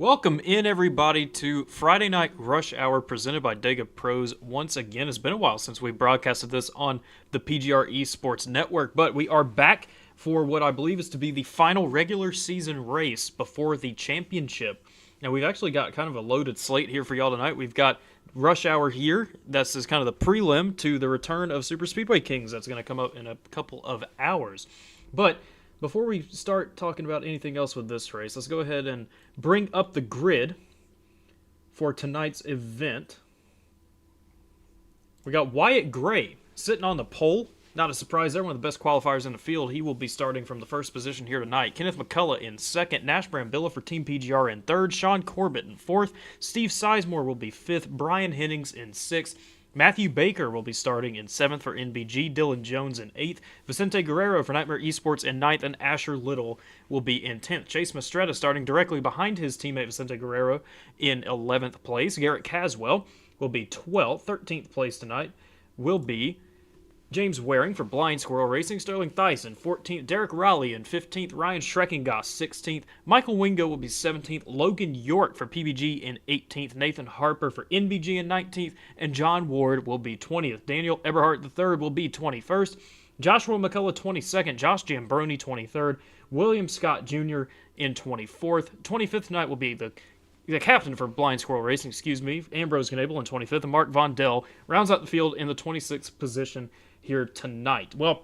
Welcome in, everybody, to Friday Night Rush Hour presented by DegaPros. Once again, it's been a while since we broadcasted this on the PGR eSports network, but we are back for what I believe is to be the final regular season race before the championship. Now, we've actually got kind of a loaded slate here for y'all tonight. We've got Rush Hour here. That's just kind of the prelim to the return of Superspeedway Kings. That's going to come up in a couple of hours. But before we start talking about anything else with this race, let's go ahead and bring up the grid for tonight's event. We got Wyatt Gray sitting on the pole. Not a surprise there, one of the best qualifiers in the field. He will be starting from the first position here tonight. Kenneth McCullough in second. Nash Brambilla for Team PGR in third. Sean Corbett in fourth. Steve Sizemore will be fifth. Brian Hennings in sixth. Matthew Baker will be starting in 7th for NBG, Dylan Jones in 8th, Vicente Guerrero for Nightmare Esports in 9th, and Asher Little will be in 10th. Chase Mastretta starting directly behind his teammate Vicente Guerrero in 11th place. Garrett Caswell will be 12th. 13th place tonight will be James Waring for Blind Squirrel Racing, Sterling Theis in 14th, Derek Raleigh in 15th, Ryan Schreckengoss 16th, Michael Wingo will be 17th, Logan York for PBG in 18th, Nathan Harper for NBG in 19th, and John Ward will be 20th. Daniel Eberhardt III will be 21st, Joshua McCullough 22nd, Josh Jambroni 23rd, William Scott Jr. in 24th. 25th tonight will be the captain for Blind Squirrel Racing, Ambrose Knable in 25th, and Mark Von Dell rounds out the field in the 26th position here tonight. Well,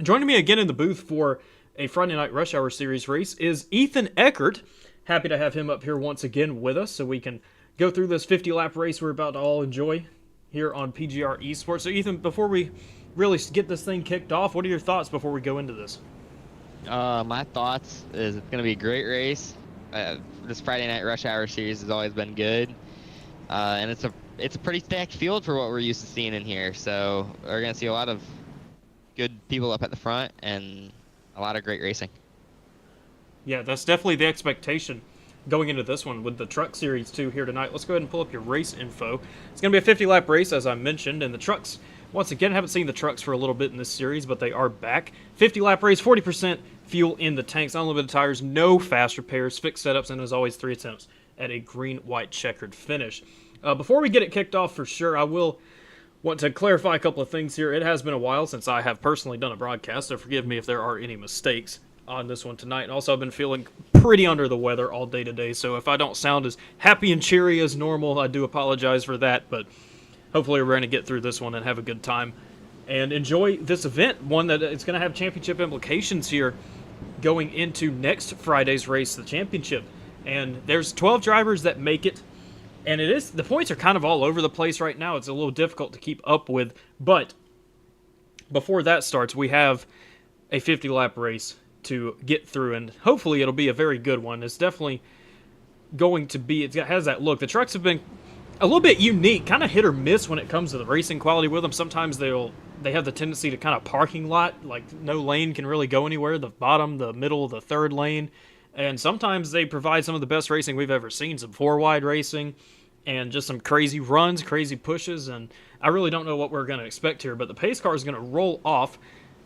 joining me again in the booth for a Friday Night Rush Hour Series race is Ethan Eckert. Happy to have him up here once again with us so we can go through this 50-lap race we're about to all enjoy here on PGR Esports. So, Ethan, before we really get this thing kicked off, what are your thoughts before we go into this? My thoughts is it's going to be a great race. This Friday Night Rush Hour Series has always been good, and it's a pretty stacked field for what we're used to seeing in here. So we're going to see a lot of good people up at the front and a lot of great racing. Yeah, that's definitely the expectation going into this one with the Truck Series 2 here tonight. Let's go ahead and pull up your race info. It's going to be a 50-lap race, as I mentioned, and the trucks, once again, haven't seen the trucks for a little bit in this series, but they are back. 50-lap race, 40% fuel in the tanks, unlimited tires, no fast repairs, fixed setups, and as always, 3 attempts at a green-white checkered finish. Before we get it kicked off for sure, I will want to clarify a couple of things here. It has been a while since I have personally done a broadcast, so forgive me if there are any mistakes on this one tonight. And also, I've been feeling pretty under the weather all day today, so if I don't sound as happy and cheery as normal, I do apologize for that, but hopefully we're going to get through this one and have a good time and enjoy this event, one that it's going to have championship implications here going into next Friday's race, the championship. And there's 12 drivers that make it, and the points are kind of all over the place right now. It's a little difficult to keep up with, but before that starts, we have a 50-lap race to get through, and hopefully it'll be a very good one. It's definitely going to be, it has that look. The trucks have been a little bit unique, kind of hit or miss when it comes to the racing quality with them. Sometimes they have the tendency to kind of parking lot, like no lane can really go anywhere, the bottom, the middle, the third lane. And sometimes they provide some of the best racing we've ever seen, some four-wide racing and just some crazy runs, crazy pushes, and I really don't know what we're going to expect here, but the pace car is going to roll off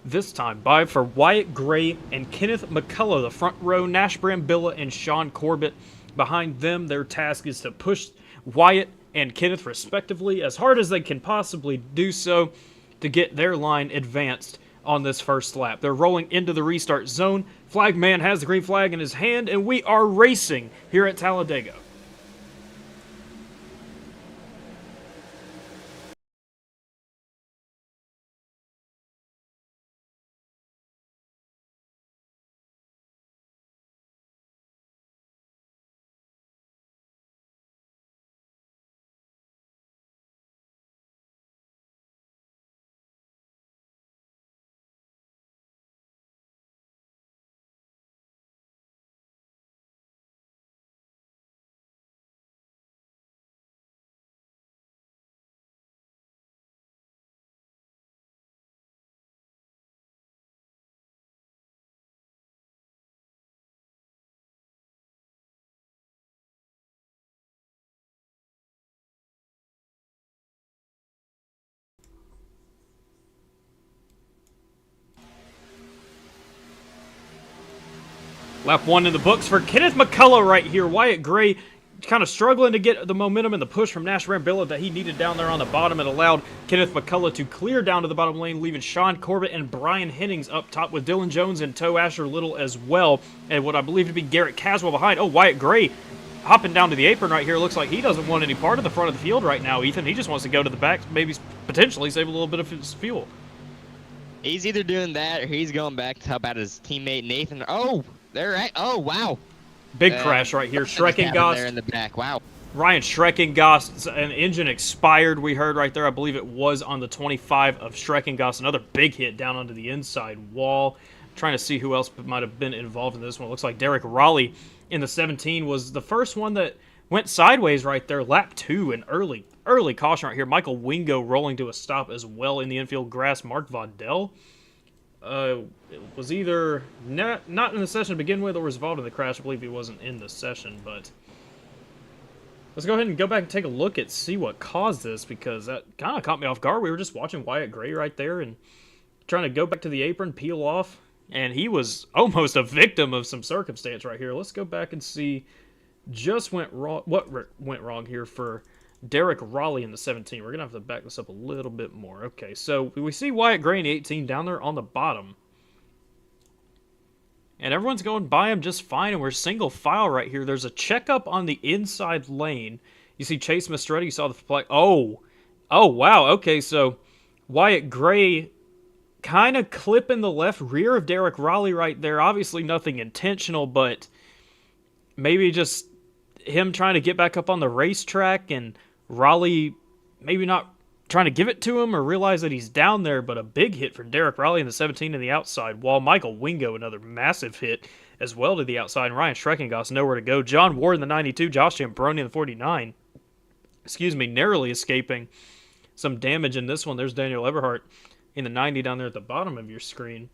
this time for Wyatt Gray and Kenneth McCullough, the front row, Nash Brambilla and Sean Corbett. Behind them, their task is to push Wyatt and Kenneth, respectively, as hard as they can possibly do so to get their line advanced on this first lap. They're rolling into the restart zone. Flagman has the green flag in his hand, and we are racing here at Talladega. Lap 1 in the books for Kenneth McCullough right here. Wyatt Gray kind of struggling to get the momentum and the push from Nash Brambilla that he needed down there on the bottom. It allowed Kenneth McCullough to clear down to the bottom lane, leaving Sean Corbett and Brian Hennings up top with Dylan Jones and Toe Asher Little as well. And what I believe to be Garrett Caswell behind. Oh, Wyatt Gray hopping down to the apron right here. Looks like he doesn't want any part of the front of the field right now, Ethan. He just wants to go to the back, maybe potentially save a little bit of his fuel. He's either doing that or he's going back to help out his teammate Nathan. Oh, they're right. Oh, wow. Big crash right here. Schreckengost there in the back. Wow. Ryan Schreckengost, an engine expired, we heard right there. I believe it was on the 25 of Schreckengost. Another big hit down onto the inside wall. Trying to see who else might have been involved in this one. It looks like Derek Raleigh in the 17 was the first one that went sideways right there. Lap 2, an early caution right here. Michael Wingo rolling to a stop as well in the infield grass. Mark Vaudel it was either not in the session to begin with or was involved in the crash. I believe he wasn't in the session, but let's go ahead and go back and take a look at see what caused this, because that kind of caught me off guard. We were just watching Wyatt Gray right there and trying to go back to the apron, peel off, and he was almost a victim of some circumstance right here. Let's go back and see just what went wrong here for Derek Raleigh in the 17. We're going to have to back this up a little bit more. Okay, so we see Wyatt Gray in the 18 down there on the bottom. And everyone's going by him just fine, and we're single file right here. There's a checkup on the inside lane. You see Chase Mastretti, you saw the play. Oh, wow. Okay, so Wyatt Gray kind of clipping the left rear of Derek Raleigh right there. Obviously nothing intentional, but maybe just him trying to get back up on the racetrack and Raleigh maybe not trying to give it to him or realize that he's down there, but a big hit for Derek Raleigh in the 17 in the outside wall. Michael Wingo, another massive hit as well to the outside. And Ryan Schreckengost, nowhere to go. John Ward in the 92, Josh Jambroni in the 49. Narrowly escaping some damage in this one. There's Daniel Eberhardt in the 90 down there at the bottom of your screen.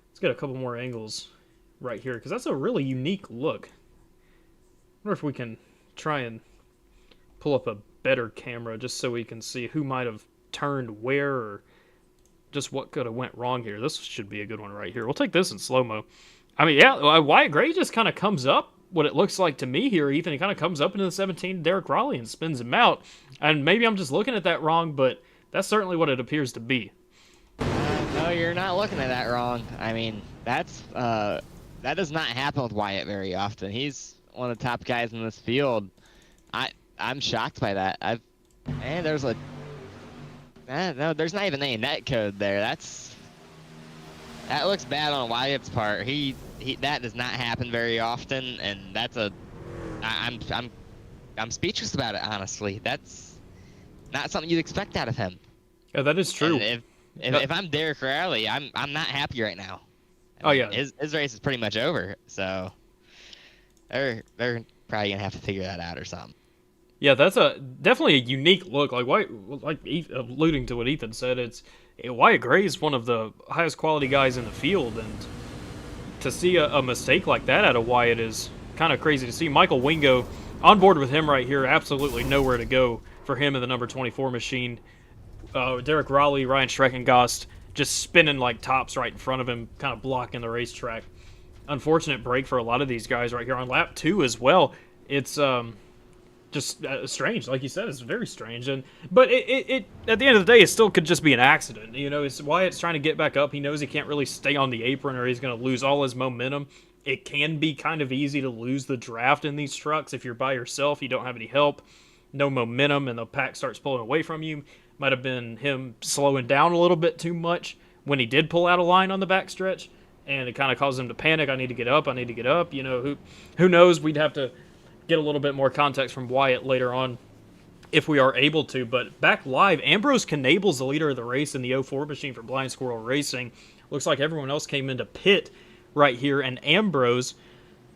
Let's get a couple more angles right here, because that's a really unique look. I wonder if we can try and pull up a better camera just so we can see who might have turned where or just what could have went wrong here. This should be a good one right here. We'll take this in slow-mo. I mean, yeah, Wyatt Gray just kind of comes up, what it looks like to me here, Ethan. He kind of comes up into the 17, Derek Raleigh, and spins him out. And maybe I'm just looking at that wrong, but that's certainly what it appears to be. No, you're not looking at that wrong. I mean, that does not happen with Wyatt very often. He's one of the top guys in this field. I'm shocked by that. There's no, there's not even any net code there. That looks bad on Wyatt's part. That does not happen very often, and I'm speechless about it, honestly. That's not something you'd expect out of him. Yeah, that is true. And if I'm Derek Raleigh, I'm not happy right now. Yeah. His race is pretty much over, so they're probably gonna have to figure that out or something. Yeah, that's definitely a unique look. Alluding to what Ethan said, Wyatt Gray is one of the highest quality guys in the field, and to see a mistake like that out of Wyatt is kind of crazy to see. Michael Wingo on board with him right here, absolutely nowhere to go for him in the number 24 machine. Derek Raleigh, Ryan Schreckengost just spinning like tops right in front of him, kind of blocking the racetrack. Unfortunate break for a lot of these guys right here on lap 2 as well. It's just strange, like you said. It's very strange, but it at the end of the day, it still could just be an accident. You know, it's Wyatt's trying to get back up. He knows he can't really stay on the apron, or he's going to lose all his momentum. It can be kind of easy to lose the draft in these trucks if you're by yourself. You don't have any help, no momentum, and the pack starts pulling away from you. Might have been him slowing down a little bit too much when he did pull out a line on the backstretch, and it kind of caused him to panic. I need to get up. You know, who knows? We'd have to get a little bit more context from Wyatt later on if we are able to. But back live, Ambrose Knable's the leader of the race in the 04 machine for Blind Squirrel Racing. Looks like everyone else came into pit right here, and Ambrose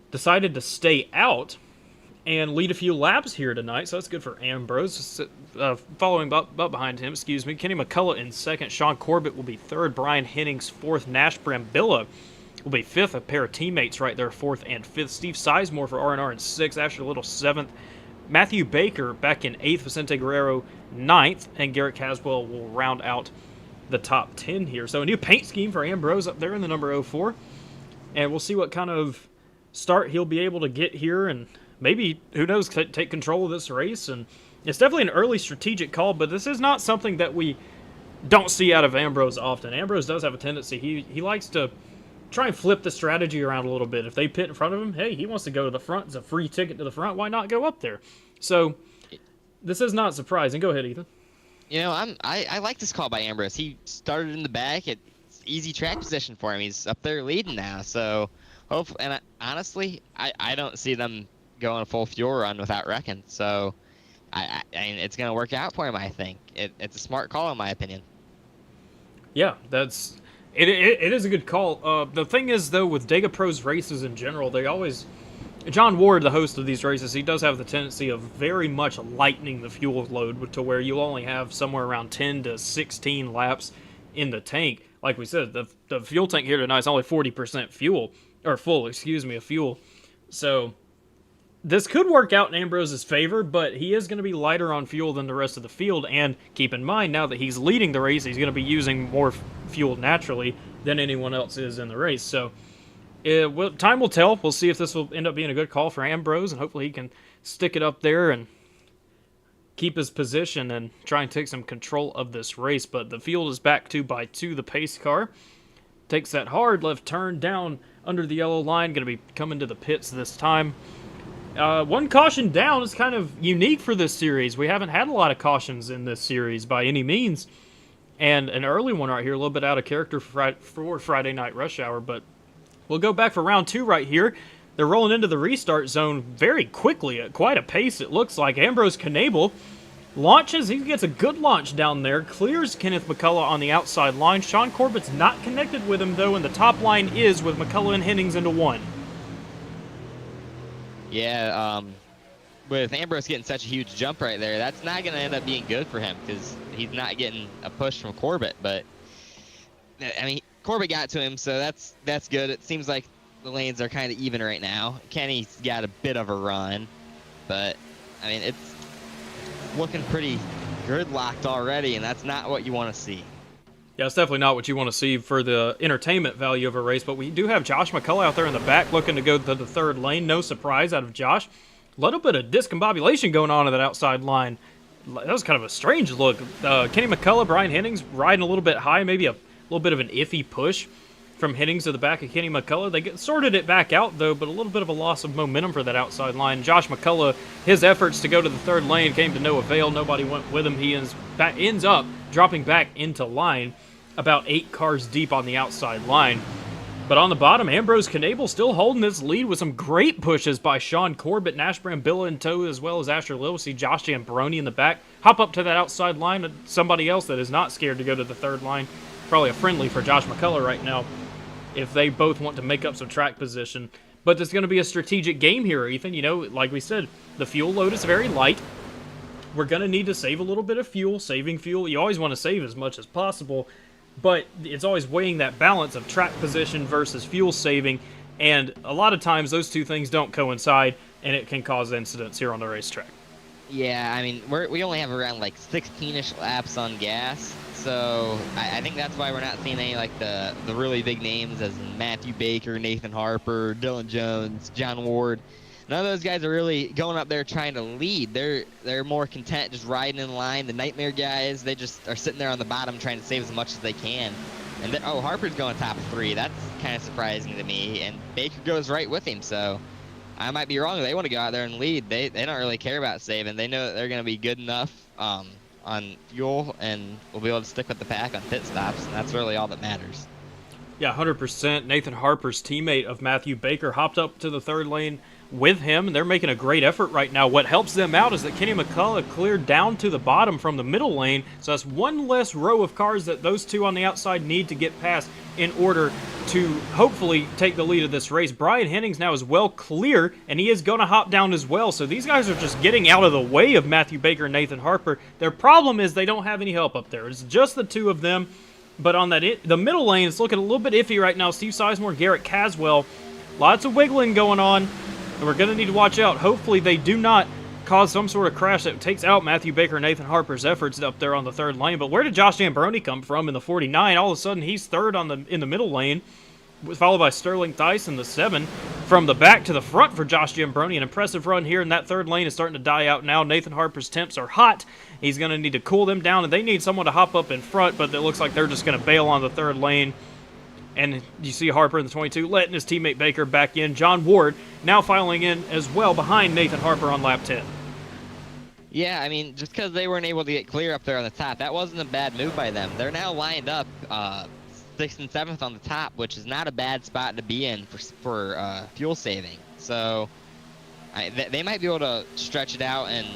decided to stay out and lead a few laps here tonight, so that's good for Ambrose. Following up behind him, Kenny McCullough in second. Sean Corbett will be third. Brian Hennings fourth. Nash Brambilla will be fifth. A pair of teammates right there, fourth and fifth. Steve Sizemore for R&R in sixth. Asher Little seventh. Matthew Baker back in eighth. Vicente Guerrero ninth. And Garrett Caswell will round out the top 10 here. So a new paint scheme for Ambrose up there in the number 04. And we'll see what kind of start he'll be able to get here and maybe, who knows, take control of this race. And it's definitely an early strategic call, but this is not something that we don't see out of Ambrose often. Ambrose does have a tendency. He likes to try and flip the strategy around a little bit. If they pit in front of him, hey, he wants to go to the front. It's a free ticket to the front. Why not go up there? So this is not surprising. Go ahead, Ethan. You know, I like this call by Ambrose. He started in the back. It's easy track position for him. He's up there leading now. So hopefully, and honestly, I don't see them going a full fuel run without wrecking. So I mean, it's going to work out for him, I think. It's a smart call, in my opinion. Yeah, it is a good call. The thing is, though, with DegaPros races in general, they always... John Ward, the host of these races, he does have the tendency of very much lightening the fuel load to where you'll only have somewhere around 10 to 16 laps in the tank. Like we said, the fuel tank here tonight is only 40% fuel, or full, excuse me, of fuel. So this could work out in Ambrose's favor, but he is going to be lighter on fuel than the rest of the field. And keep in mind, now that he's leading the race, he's going to be using more fuel naturally than anyone else is in the race. So time will tell. We'll see if this will end up being a good call for Ambrose, and hopefully he can stick it up there and keep his position and try and take some control of this race. But the field is back 2x2. The pace car takes that hard left turn down under the yellow line. Going to be coming to the pits this time. One caution down is kind of unique for this series. We haven't had a lot of cautions in this series by any means. And an early one right here, a little bit out of character for Friday Night Rush Hour, but we'll go back for round 2 right here. They're rolling into the restart zone very quickly at quite a pace, it looks like. Ambrose Knebel launches. He gets a good launch down there. Clears Kenneth McCullough on the outside line. Sean Corbett's not connected with him, though, and the top line is with McCullough and Hennings into one. Yeah, with Ambrose getting such a huge jump right there, that's not going to end up being good for him because he's not getting a push from Corbett. But, I mean, Corbett got to him, so that's good. It seems like the lanes are kind of even right now. Kenny's got a bit of a run, but, I mean, it's looking pretty gridlocked already, and that's not what you want to see. Yeah, it's definitely not what you want to see for the entertainment value of a race, but we do have Josh McCullough out there in the back looking to go to the third lane. No surprise out of Josh. A little bit of discombobulation going on in that outside line. That was kind of a strange look. Kenny McCullough, Brian Hennings riding a little bit high, maybe a little bit of an iffy push from Hennings to the back of Kenny McCullough. They sorted it back out, though, but a little bit of a loss of momentum for that outside line. Josh McCullough, his efforts to go to the third lane came to no avail. Nobody went with him. He ends up dropping back into line about 8 cars deep on the outside line. But on the bottom, Ambrose Knebel still holding this lead with some great pushes by Sean Corbett, Nash Brambilla in tow, as well as Asher Little. See Josh Jambroni in the back. Hop up to that outside line. Somebody else that is not scared to go to the third line. Probably a friendly for Josh McCullough right now if they both want to make up some track position. But there's going to be a strategic game here, Ethan. You know, like we said, the fuel load is very light. We're going to need to save a little bit of fuel. Saving fuel, you always want to save as much as possible. But it's always weighing that balance of track position versus fuel saving, and a lot of times those two things don't coincide, and it can cause incidents here on the racetrack. Yeah, I mean, we only have around like 16-ish laps on gas, so I think that's why we're not seeing any like the really big names as Matthew Baker, Nathan Harper, Dylan Jones, John Ward. None of those guys are really going up there trying to lead. They're more content just riding in line. The Nightmare guys, they just are sitting there on the bottom trying to save as much as they can. And Harper's going top 3. That's kind of surprising to me. And Baker goes right with him, so I might be wrong. They want to go out there and lead. They don't really care about saving. They know that they're going to be good enough on fuel, and will be able to stick with the pack on pit stops, and that's really all that matters. Yeah, 100%. Nathan Harper's teammate of Matthew Baker hopped up to the third lane with him, and they're making a great effort right now. What helps them out is that Kenny McCullough cleared down to the bottom from the middle lane, so that's one less row of cars that those two on the outside need to get past in order to hopefully take the lead of this race. Brian Hennings now is well clear, and he is going to hop down as well, so these guys are just getting out of the way of Matthew Baker and Nathan Harper. Their problem is they don't have any help up there. It's just the two of them, but on the middle lane, it's looking a little bit iffy right now. Steve Sizemore, Garrett Caswell, lots of wiggling going on. And we're going to need to watch out. Hopefully they do not cause some sort of crash that takes out Matthew Baker and Nathan Harper's efforts up there on the third lane. But where did Josh Zambroni come from in the 49? All of a sudden he's third in the middle lane. followed by Sterling Dice in the 7. From the back to the front for Josh Giambroni. An impressive run here, and that third lane is starting to die out now. Nathan Harper's temps are hot. He's going to need to cool them down, and they need someone to hop up in front, but it looks like they're just going to bail on the third lane. And you see Harper in the 22 letting his teammate Baker back in. John Ward now filing in as well behind Nathan Harper on lap 10. Yeah, I mean, just because they weren't able to get clear up there on the top, that wasn't a bad move by them. They're now lined up 6th and 7th on the top, which is not a bad spot to be in for fuel saving. So they might be able to stretch it out and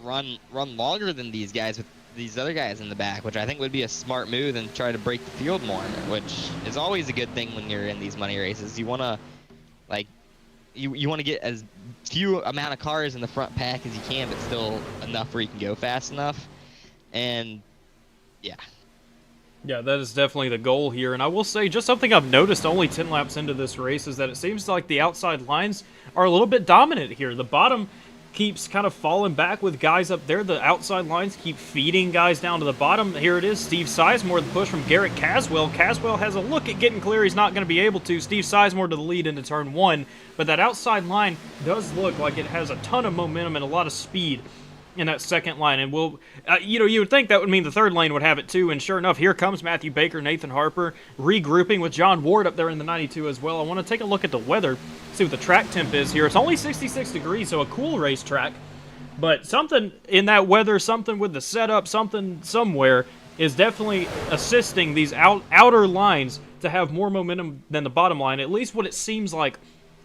run longer than these guys with these other guys in the back, which I think would be a smart move, and try to break the field more, which is always a good thing when you're in these money races. You want to, like, you want to get as few amount of cars in the front pack as you can, but still enough where you can go fast enough. And yeah. Yeah, that is definitely the goal here. And I will say, just something I've noticed only 10 laps into this race is that it seems like the outside lines are a little bit dominant here. The bottom keeps kind of falling back with guys up there. The outside lines keep feeding guys down to the bottom. Here it is, Steve Sizemore, the push from Garrett Caswell. Caswell has a look at getting clear. He's not going to be able to. Steve Sizemore to the lead into turn 1. But that outside line does look like it has a ton of momentum and a lot of speed in that second line. And we'll, you would think that would mean the third lane would have it too. And sure enough, here comes Matthew Baker, Nathan Harper, regrouping with John Ward up there in the 92 as well. I want to take a look at the weather, see what the track temp is here. It's only 66 degrees, so a cool racetrack. But something in that weather, something with the setup, something somewhere is definitely assisting these outer lines to have more momentum than the bottom line, at least what it seems like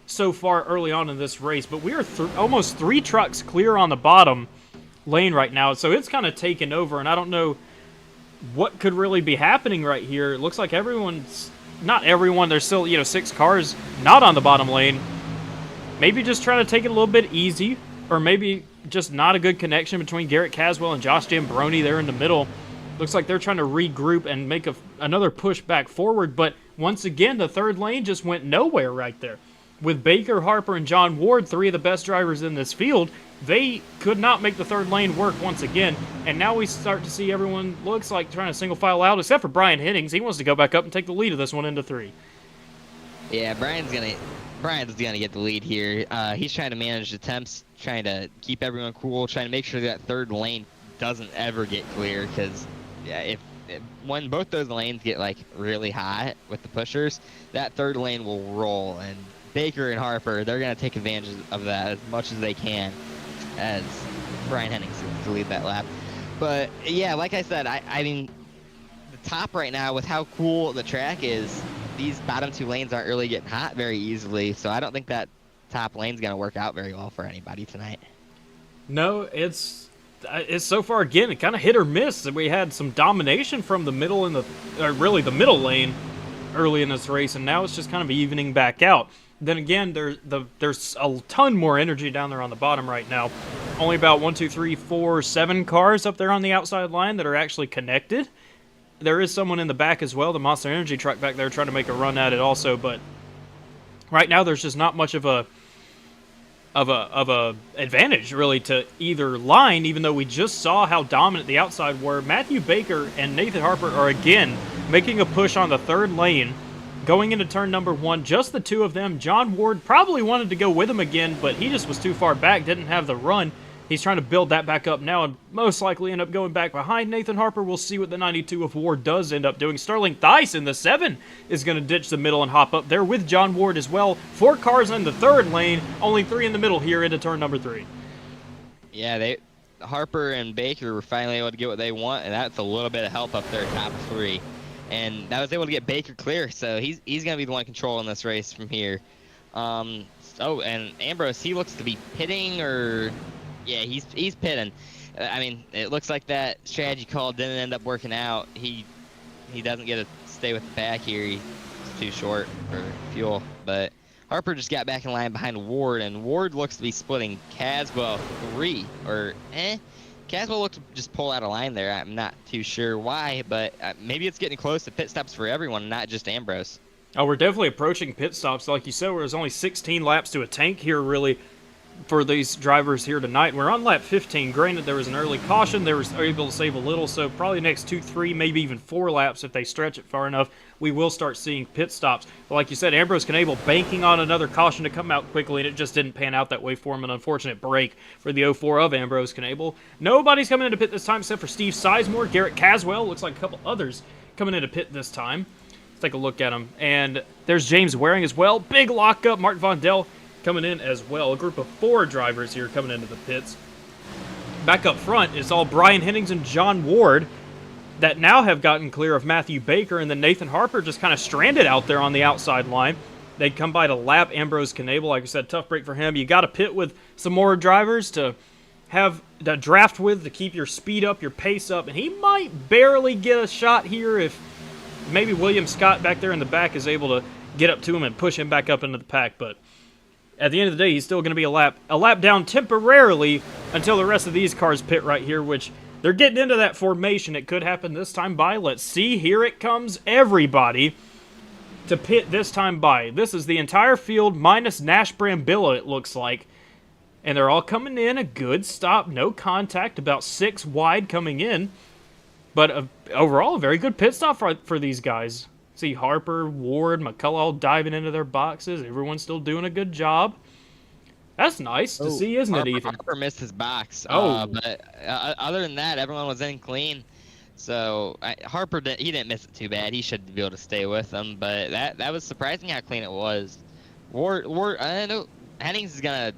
so far early on in this race. But we are almost 3 trucks clear on the bottom lane right now, so it's kind of taken over, and I don't know what could really be happening right here. It looks like not everyone, there's still 6 cars not on the bottom lane. Maybe just trying to take it a little bit easy, or maybe just not a good connection between Garrett Caswell and Josh Giambroni there in the middle. Looks like they're trying to regroup and make another push back forward, but once again the third lane just went nowhere right there. With Baker, Harper, and John Ward, 3 of the best drivers in this field, they could not make the third lane work once again. And now we start to see everyone looks like trying to single file out, except for Brian Hennings. He wants to go back up and take the lead of this one into 3. Yeah, Brian's gonna get the lead here. He's trying to manage the temps, trying to keep everyone cool, trying to make sure that third lane doesn't ever get clear. Because yeah, when both those lanes get like really hot with the pushers, that third lane will roll. And Baker and Harper, they're going to take advantage of that as much as they can, as Brian Hennings to lead that lap. But yeah, like I said, I mean, the top right now with how cool the track is, these bottom 2 lanes aren't really getting hot very easily, so I don't think that top lane's going to work out very well for anybody tonight. No, it's so far, again, it kind of hit or miss. We had some domination from the middle really the middle lane early in this race, and now it's just kind of evening back out. Then again, there's a ton more energy down there on the bottom right now. Only about 1, 2, 3, 4, 7 cars up there on the outside line that are actually connected. There is someone in the back as well, the Monster Energy truck back there trying to make a run at it also, but right now there's just not much of a advantage really to either line, even though we just saw how dominant the outside were. Matthew Baker and Nathan Harper are again making a push on the third lane going into turn number 1, just the 2 of them. John Ward probably wanted to go with him again, but he just was too far back, didn't have the run. He's trying to build that back up now and most likely end up going back behind Nathan Harper. We'll see what the 92 of Ward does end up doing. Sterling Thies in the 7 is going to ditch the middle and hop up there with John Ward as well. 4 cars in the third lane, only 3 in the middle here into turn number 3. Yeah, Harper and Baker were finally able to get what they want, and that's a little bit of help up there top 3. And that was able to get Baker clear, so he's going to be the one controlling this race from here. And Ambrose, he looks to be pitting, or yeah, he's pitting. I mean, it looks like that strategy call didn't end up working out. He doesn't get to stay with the pack here. He's too short for fuel. But Harper just got back in line behind Ward, and Ward looks to be splitting Caswell 3, or Caswell looked to just pull out a line there. I'm not too sure why, but maybe it's getting close to pit stops for everyone, not just Ambrose. Oh, we're definitely approaching pit stops. Like you said, there's only 16 laps to a tank here, really. for these drivers here tonight. We're on lap 15. Granted, there was an early caution. They were able to save a little, so probably next 2, 3, maybe even 4 laps if they stretch it far enough, we will start seeing pit stops. But like you said, Ambrose Knable banking on another caution to come out quickly, and it just didn't pan out that way for him. An unfortunate break for the 04 of Ambrose Knable. Nobody's coming into pit this time except for Steve Sizemore, Garrett Caswell. Looks like a couple others coming into pit this time. Let's take a look at them. And there's James Waring as well. Big lockup. Mark Vondell coming in as well. A group of 4 drivers here coming into the pits. Back up front, it's all Brian Hennings and John Ward that now have gotten clear of Matthew Baker, and then Nathan Harper just kind of stranded out there on the outside line. They'd come by to lap Ambrose Knable. Like I said, tough break for him. You got to pit with some more drivers to have the draft with, to keep your speed up, your pace up, and he might barely get a shot here if maybe William Scott back there in the back is able to get up to him and push him back up into the pack. But at the end of the day, he's still going to be a lap down temporarily until the rest of these cars pit right here, which they're getting into that formation. It could happen this time by. Let's see. Here it comes, everybody, to pit this time by. This is the entire field minus Nash Brambilla, it looks like. And they're all coming in. A good stop, no contact, about 6 wide coming in. But overall, a very good pit stop for these guys. See Harper, Ward, McCullough all diving into their boxes. Everyone's still doing a good job. That's nice to see, isn't it, Ethan? Harper missed his box. But other than that, everyone was in clean. So Harper, he didn't miss it too bad. He should be able to stay with them. But that was surprising how clean it was. Ward, I know Hennings is gonna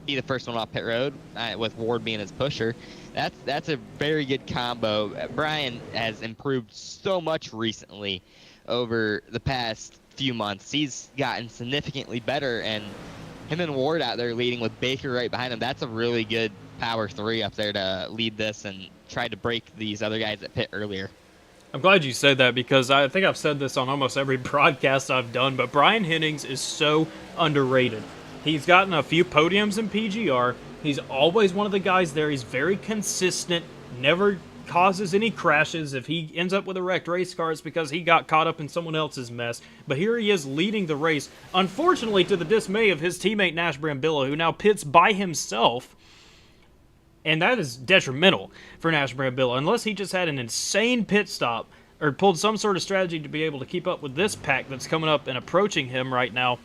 be the first one off pit road with Ward being his pusher. That's a very good combo. Brian has improved so much recently over the past few months. He's gotten significantly better, and him and Ward out there leading with Baker right behind him. That's a really good power 3 up there to lead this and try to break these other guys that pit earlier. I'm glad you said that, because I think I've said this on almost every broadcast I've done, but Brian Hennings is so underrated. He's gotten a few podiums in PGR. He's always one of the guys there. He's very consistent, never causes any crashes. If he ends up with a wrecked race car, it's because he got caught up in someone else's mess. But here he is leading the race, unfortunately to the dismay of his teammate Nash Brambilla, who now pits by himself. And that is detrimental for Nash Brambilla, unless he just had an insane pit stop or pulled some sort of strategy to be able to keep up with this pack that's coming up and approaching him right now.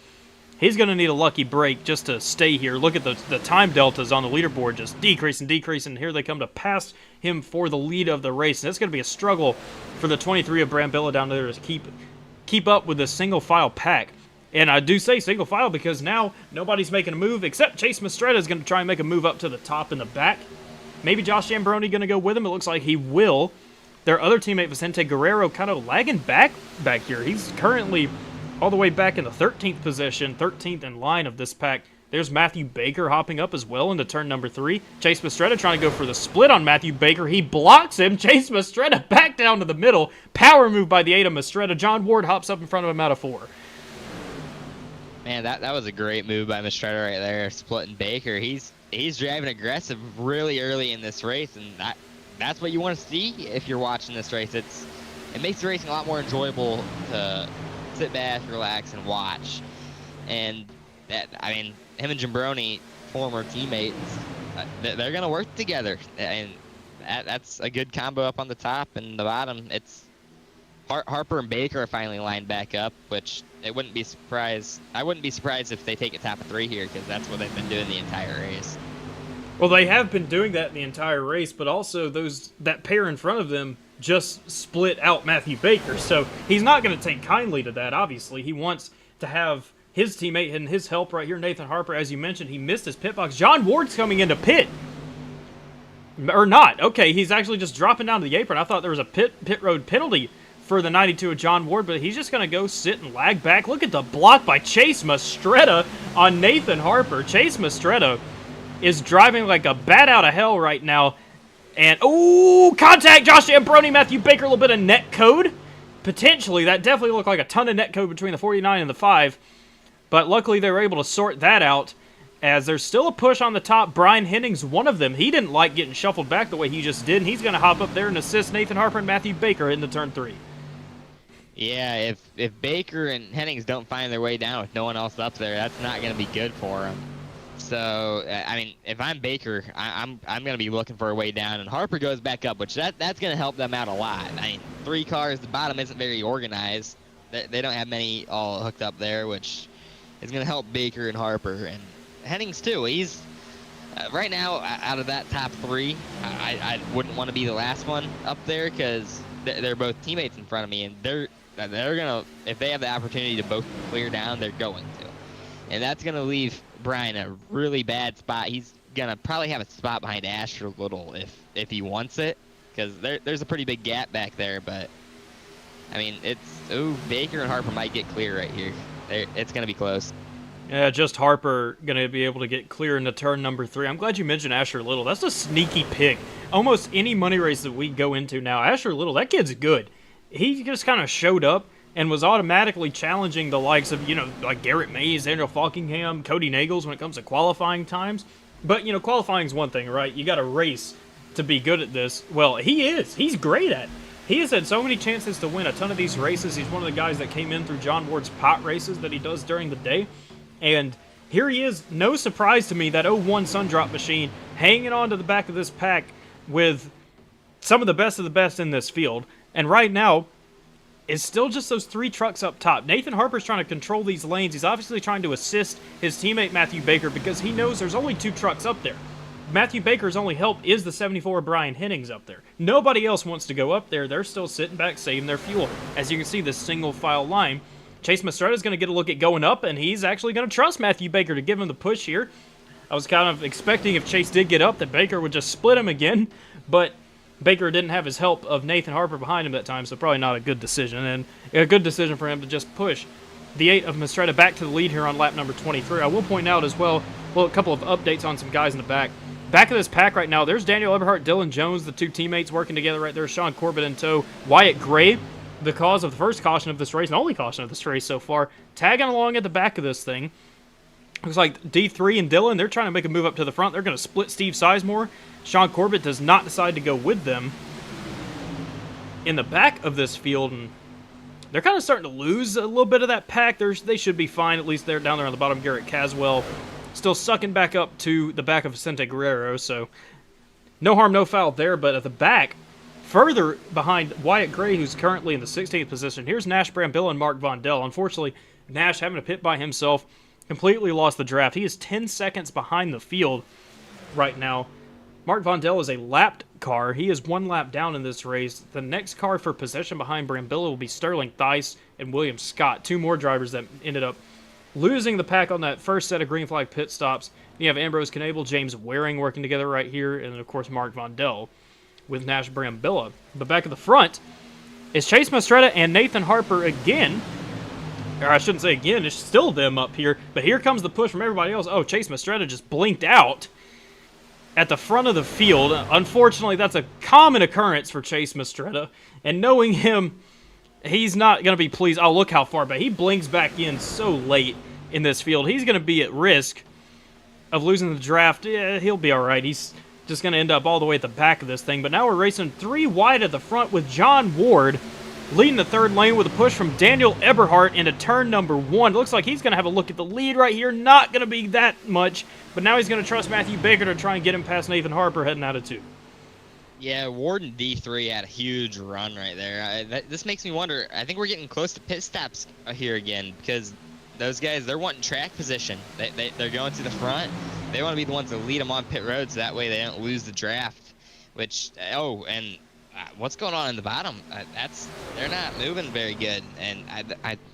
He's going to need a lucky break just to stay here. Look at the time deltas on the leaderboard just decreasing. Here they come to pass him for the lead of the race. And it's going to be a struggle for the 23 of Brambilla down there to keep up with this single file pack. And I do say single file because now nobody's making a move except Chase Mistretta is going to try and make a move up to the top in the back. Maybe Josh Zambroni going to go with him. It looks like he will. Their other teammate Vicente Guerrero kind of lagging back here. He's currently all the way back in the 13th position, 13th in line of this pack. There's Matthew Baker hopping up as well into turn number 3. Chase Mistretta trying to go for the split on Matthew Baker. He blocks him. Chase Mistretta back down to the middle. Power move by the 8 of Mistretta. John Ward hops up in front of him out of 4. Man, that was a great move by Mistretta right there, splitting Baker. He's driving aggressive really early in this race, and that's what you want to see if you're watching this race. It makes the racing a lot more enjoyable to sit back, relax, and watch. And him and Zambroni, former teammates, they're gonna work together, and that's a good combo up on the top and the bottom. It's Harper and Baker are finally lined back up, which I wouldn't be surprised if they take a top of 3 here, because that's what they've been doing the entire race. Well, they have been doing that the entire race, but also that pair in front of them just split out Matthew Baker, so he's not going to take kindly to that, obviously. He wants to have his teammate and his help right here, Nathan Harper. As you mentioned, he missed his pit box. John Ward's coming into pit. Or not. Okay, he's actually just dropping down to the apron. I thought there was a pit road penalty for the 92 of John Ward, but he's just going to go sit and lag back. Look at the block by Chase Mistretta on Nathan Harper. Chase Mistretta is driving like a bat out of hell right now. And, contact! Josh Zambroni, Matthew Baker, a little bit of net code. Potentially, that definitely looked like a ton of net code between the 49 and the 5. But luckily, they were able to sort that out, as there's still a push on the top. Brian Hennings, one of them. He didn't like getting shuffled back the way he just did, and he's going to hop up there and assist Nathan Harper and Matthew Baker into turn 3. Yeah, if Baker and Hennings don't find their way down with no one else up there, that's not going to be good for them. So I mean, if I'm Baker, I'm gonna be looking for a way down, and Harper goes back up, which that's gonna help them out a lot. I mean, 3 cars, the bottom isn't very organized. They don't have many all hooked up there, which is gonna help Baker and Harper and Hennings too. He's right now out of that top 3. I wouldn't want to be the last one up there because they're both teammates in front of me, and they're gonna, if they have the opportunity to both clear down, they're going to, and that's gonna leave Brian a really bad spot. He's gonna probably have a spot behind Asher Little if he wants it, because there's a pretty big gap back there. But I mean, Baker and Harper might get clear right here. It's gonna be close. Yeah, just Harper gonna be able to get clear into turn number 3. I'm glad you mentioned Asher Little. That's a sneaky pick. Almost any money race that we go into now, Asher Little, that kid's good. He just kind of showed up and was automatically challenging the likes of, like Garrett Mays, Daniel Falkingham, Cody Nagels when it comes to qualifying times. But, qualifying's one thing, right? You got to race to be good at this. Well, he is. He's great at it. He has had so many chances to win a ton of these races. He's one of the guys that came in through John Ward's pot races that he does during the day. And here he is, no surprise to me, that 01 Sundrop machine hanging on to the back of this pack with some of the best in this field. And right now, it's still just those 3 trucks up top. Nathan Harper's trying to control these lanes. He's obviously trying to assist his teammate Matthew Baker because he knows there's only 2 trucks up there. Matthew Baker's only help is the 74 Brian Hennings up there. Nobody else wants to go up there. They're still sitting back saving their fuel. As you can see, this single file line, Chase Mastretta going to get a look at going up, and he's actually going to trust Matthew Baker to give him the push here. I was kind of expecting if Chase did get up that Baker would just split him again, but Baker didn't have his help of Nathan Harper behind him that time, so probably not a good decision. And a good decision for him to just push the 8 of Mastretta back to the lead here on lap number 23. I will point out as well, a couple of updates on some guys in the back. Back of this pack right now, there's Daniel Eberhardt, Dylan Jones, the 2 teammates working together right there. Sean Corbett in tow. Wyatt Gray, the cause of the first caution of this race, and only caution of this race so far, tagging along at the back of this thing. Looks like D3 and Dylan, they're trying to make a move up to the front. They're going to split Steve Sizemore. Sean Corbett does not decide to go with them in the back of this field, and they're kind of starting to lose a little bit of that pack. They should be fine, at least they're down there on the bottom. Garrett Caswell still sucking back up to the back of Vicente Guerrero, so no harm, no foul there. But at the back, further behind Wyatt Gray, who's currently in the 16th position, here's Nash Brambilla and Mark Vondell. Unfortunately, Nash having to pit by himself, completely lost the draft. He is 10 seconds behind the field right now. Mark Vondell is a lapped car. He is 1 lap down in this race. The next car for possession behind Brambilla will be Sterling Thies and William Scott, 2 more drivers that ended up losing the pack on that first set of green flag pit stops. You have Ambrose Knable, James Waring working together right here, and of course Mark Vondell with Nash Brambilla. But back at the front is Chase Mastretta and Nathan Harper again. Or I shouldn't say again, it's still them up here. But here comes the push from everybody else. Oh, Chase Mastretta just blinked out at the front of the field. Unfortunately, that's a common occurrence for Chase Mastretta. And knowing him, he's not going to be pleased. Oh, look how far back. He blinks back in so late in this field. He's going to be at risk of losing the draft. Yeah, he'll be all right. He's just going to end up all the way at the back of this thing. But now we're racing 3 wide at the front with John Ward leading the 3rd lane with a push from Daniel Eberhardt into turn number 1. It looks like he's going to have a look at the lead right here. Not going to be that much, but now he's going to trust Matthew Baker to try and get him past Nathan Harper heading out of 2. Yeah, Ward and D3 had a huge run right there. This makes me wonder. I think we're getting close to pit stops here again because those guys, they're wanting track position. They're going to the front. They want to be the ones to lead them on pit roads. So that way they don't lose the draft. Which, and what's going on in the bottom? They're not moving very good. And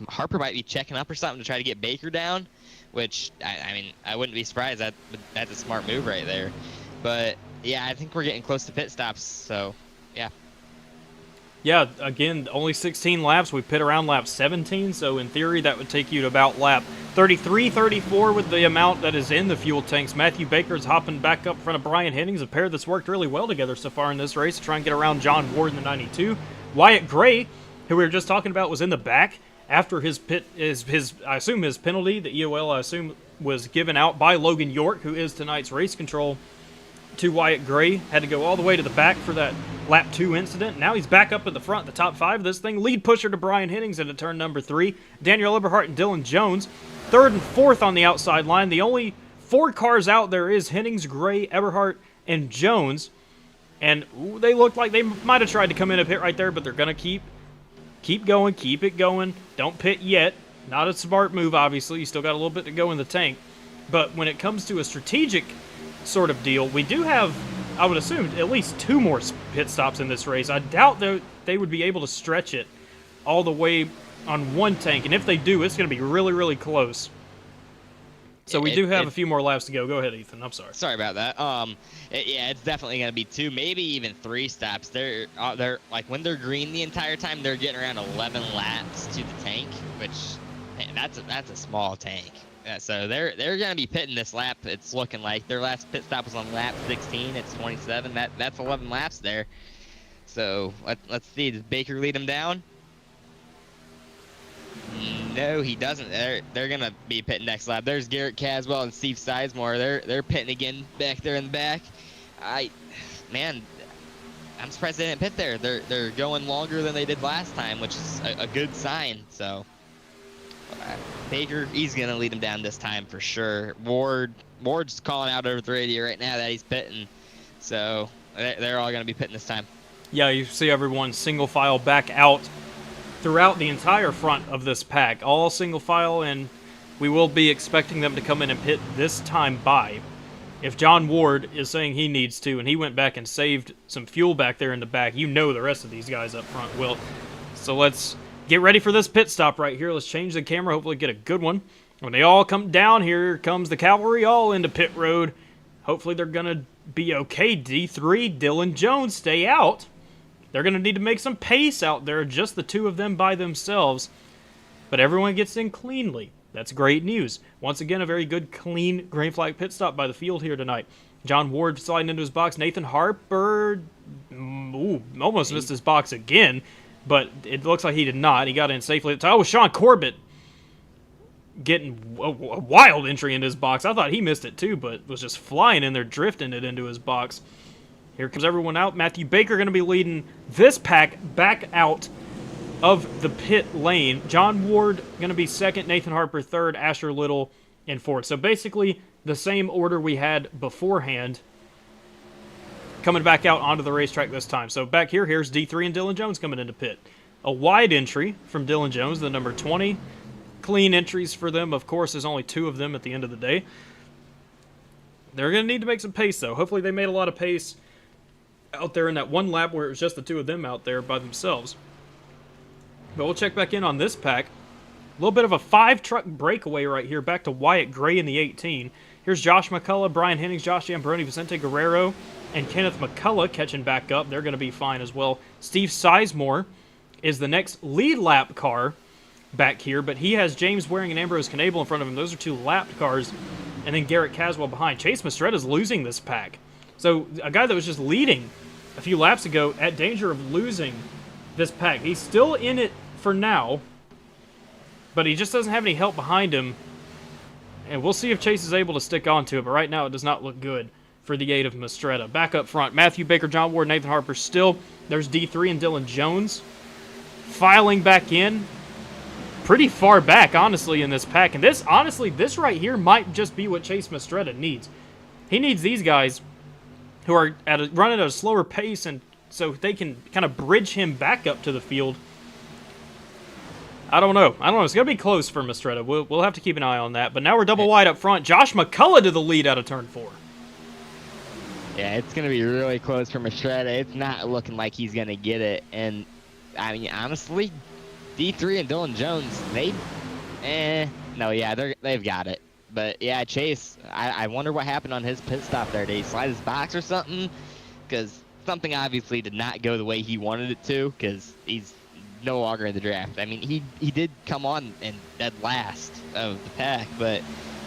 Harper might be checking up or something to try to get Baker down, which, I mean, I wouldn't be surprised. That's a smart move right there. But yeah, I think we're getting close to pit stops, so yeah. Yeah, again, only 16 laps. We pit around lap 17, so in theory that would take you to about lap 33, 34 with the amount that is in the fuel tanks. Matthew Baker's hopping back up in front of Brian Hennings, a pair that's worked really well together so far in this race to try and get around John Ward in the 92. Wyatt Gray, who we were just talking about, was in the back after his I assume his penalty, the EOL I assume was given out by Logan York, who is tonight's race control to Wyatt Gray. Had to go all the way to the back for that lap 2 incident. Now he's back up at the front, the top 5 of this thing. Lead pusher to Brian Hennings into turn number 3. Daniel Eberhardt and Dylan Jones, 3rd and 4th on the outside line. The only 4 cars out there is Hennings, Gray, Eberhardt, and Jones. And they look like they might have tried to come in a pit right there, but they're going to keep going, keep it going. Don't pit yet. Not a smart move, obviously. You still got a little bit to go in the tank. But when it comes to a strategic sort of deal, we do have, I would assume, at least 2 more pit stops in this race. I doubt they would be able to stretch it all the way on one tank. And if they do, it's going to be really, really close. So we do have a few more laps to go. Go ahead, Ethan. I'm sorry. Sorry about that. Yeah, it's definitely gonna be 2, maybe even 3 stops. They're like when they're green the entire time, they're getting around 11 laps to the tank, which man, that's a small tank. Yeah, so they're gonna be pitting this lap. It's looking like their last pit stop was on lap 16. It's 27. That's 11 laps there. So let's see. Does Baker lead them down? No, he doesn't. They're gonna be pitting next lap. There's Garrett Caswell and Steve Sizemore. They're pitting again back there in the back. Man, I'm surprised they didn't pit there. They're going longer than they did last time, which is a good sign. So Baker, he's gonna lead him down this time for sure. Ward's calling out over the radio right now that he's pitting. So they're all gonna be pitting this time. Yeah, you see everyone single file back out throughout the entire front of this pack, all single file, and we will be expecting them to come in and pit this time by. If John Ward is saying he needs to, and he went back and saved some fuel back there in the back, you know the rest of these guys up front will. So let's get ready for this pit stop right here. Let's change the camera, hopefully get a good one. When they all come down, here comes the cavalry all into pit road. Hopefully they're going to be okay. D3, Dylan Jones, stay out. They're going to need to make some pace out there, just the 2 of them by themselves. But everyone gets in cleanly. That's great news. Once again, a very good, clean green flag pit stop by the field here tonight. John Ward sliding into his box. Nathan Harper almost missed his box again, but it looks like he did not. He got in safely. Oh, Sean Corbett getting a wild entry into his box. I thought he missed it too, but was just flying in there, drifting it into his box. Here comes everyone out. Matthew Baker going to be leading this pack back out of the pit lane. John Ward going to be second, Nathan Harper third, Asher Little in fourth. So basically the same order we had beforehand coming back out onto the racetrack this time. So back here, here's D3 and Dylan Jones coming into pit. A wide entry from Dylan Jones, the number 20. Clean entries for them. Of course, there's only 2 of them at the end of the day. They're going to need to make some pace, though. Hopefully they made a lot of pace out there in that one lap where it was just the 2 of them out there by themselves. But we'll check back in on this pack. A little bit of a 5-truck breakaway right here, back to Wyatt Gray in the 18. Here's Josh McCullough, Brian Hennings, Josh Ambroni, Vicente Guerrero, and Kenneth McCullough catching back up. They're going to be fine as well. Steve Sizemore is the next lead lap car back here, but he has James Waring and Ambrose Knable in front of him. Those are 2 lapped cars, and then Garrett Caswell behind. Chase Mistretta's losing this pack. So a guy that was just leading a few laps ago at danger of losing this pack. He's still in it for now, but he just doesn't have any help behind him. And we'll see if Chase is able to stick on to it, but right now it does not look good for the 8 of Mistretta. Back up front, Matthew Baker, John Ward, Nathan Harper still. There's D3 and Dylan Jones filing back in. Pretty far back, honestly, in this pack. And this right here might just be what Chase Mistretta needs. He needs these guys who are running at a slower pace, and so they can kind of bridge him back up to the field. I don't know. It's going to be close for Mistretta. We'll have to keep an eye on that. But now we're double wide up front. Josh McCullough to the lead out of turn 4. Yeah, it's going to be really close for Mistretta. It's not looking like he's going to get it. And, I mean, honestly, D3 and Dylan Jones, they've got it. But, yeah, Chase, I wonder what happened on his pit stop there. Did he slide his box or something? Because something obviously did not go the way he wanted it to, because he's no longer in the draft. I mean, he did come on and dead last of the pack, but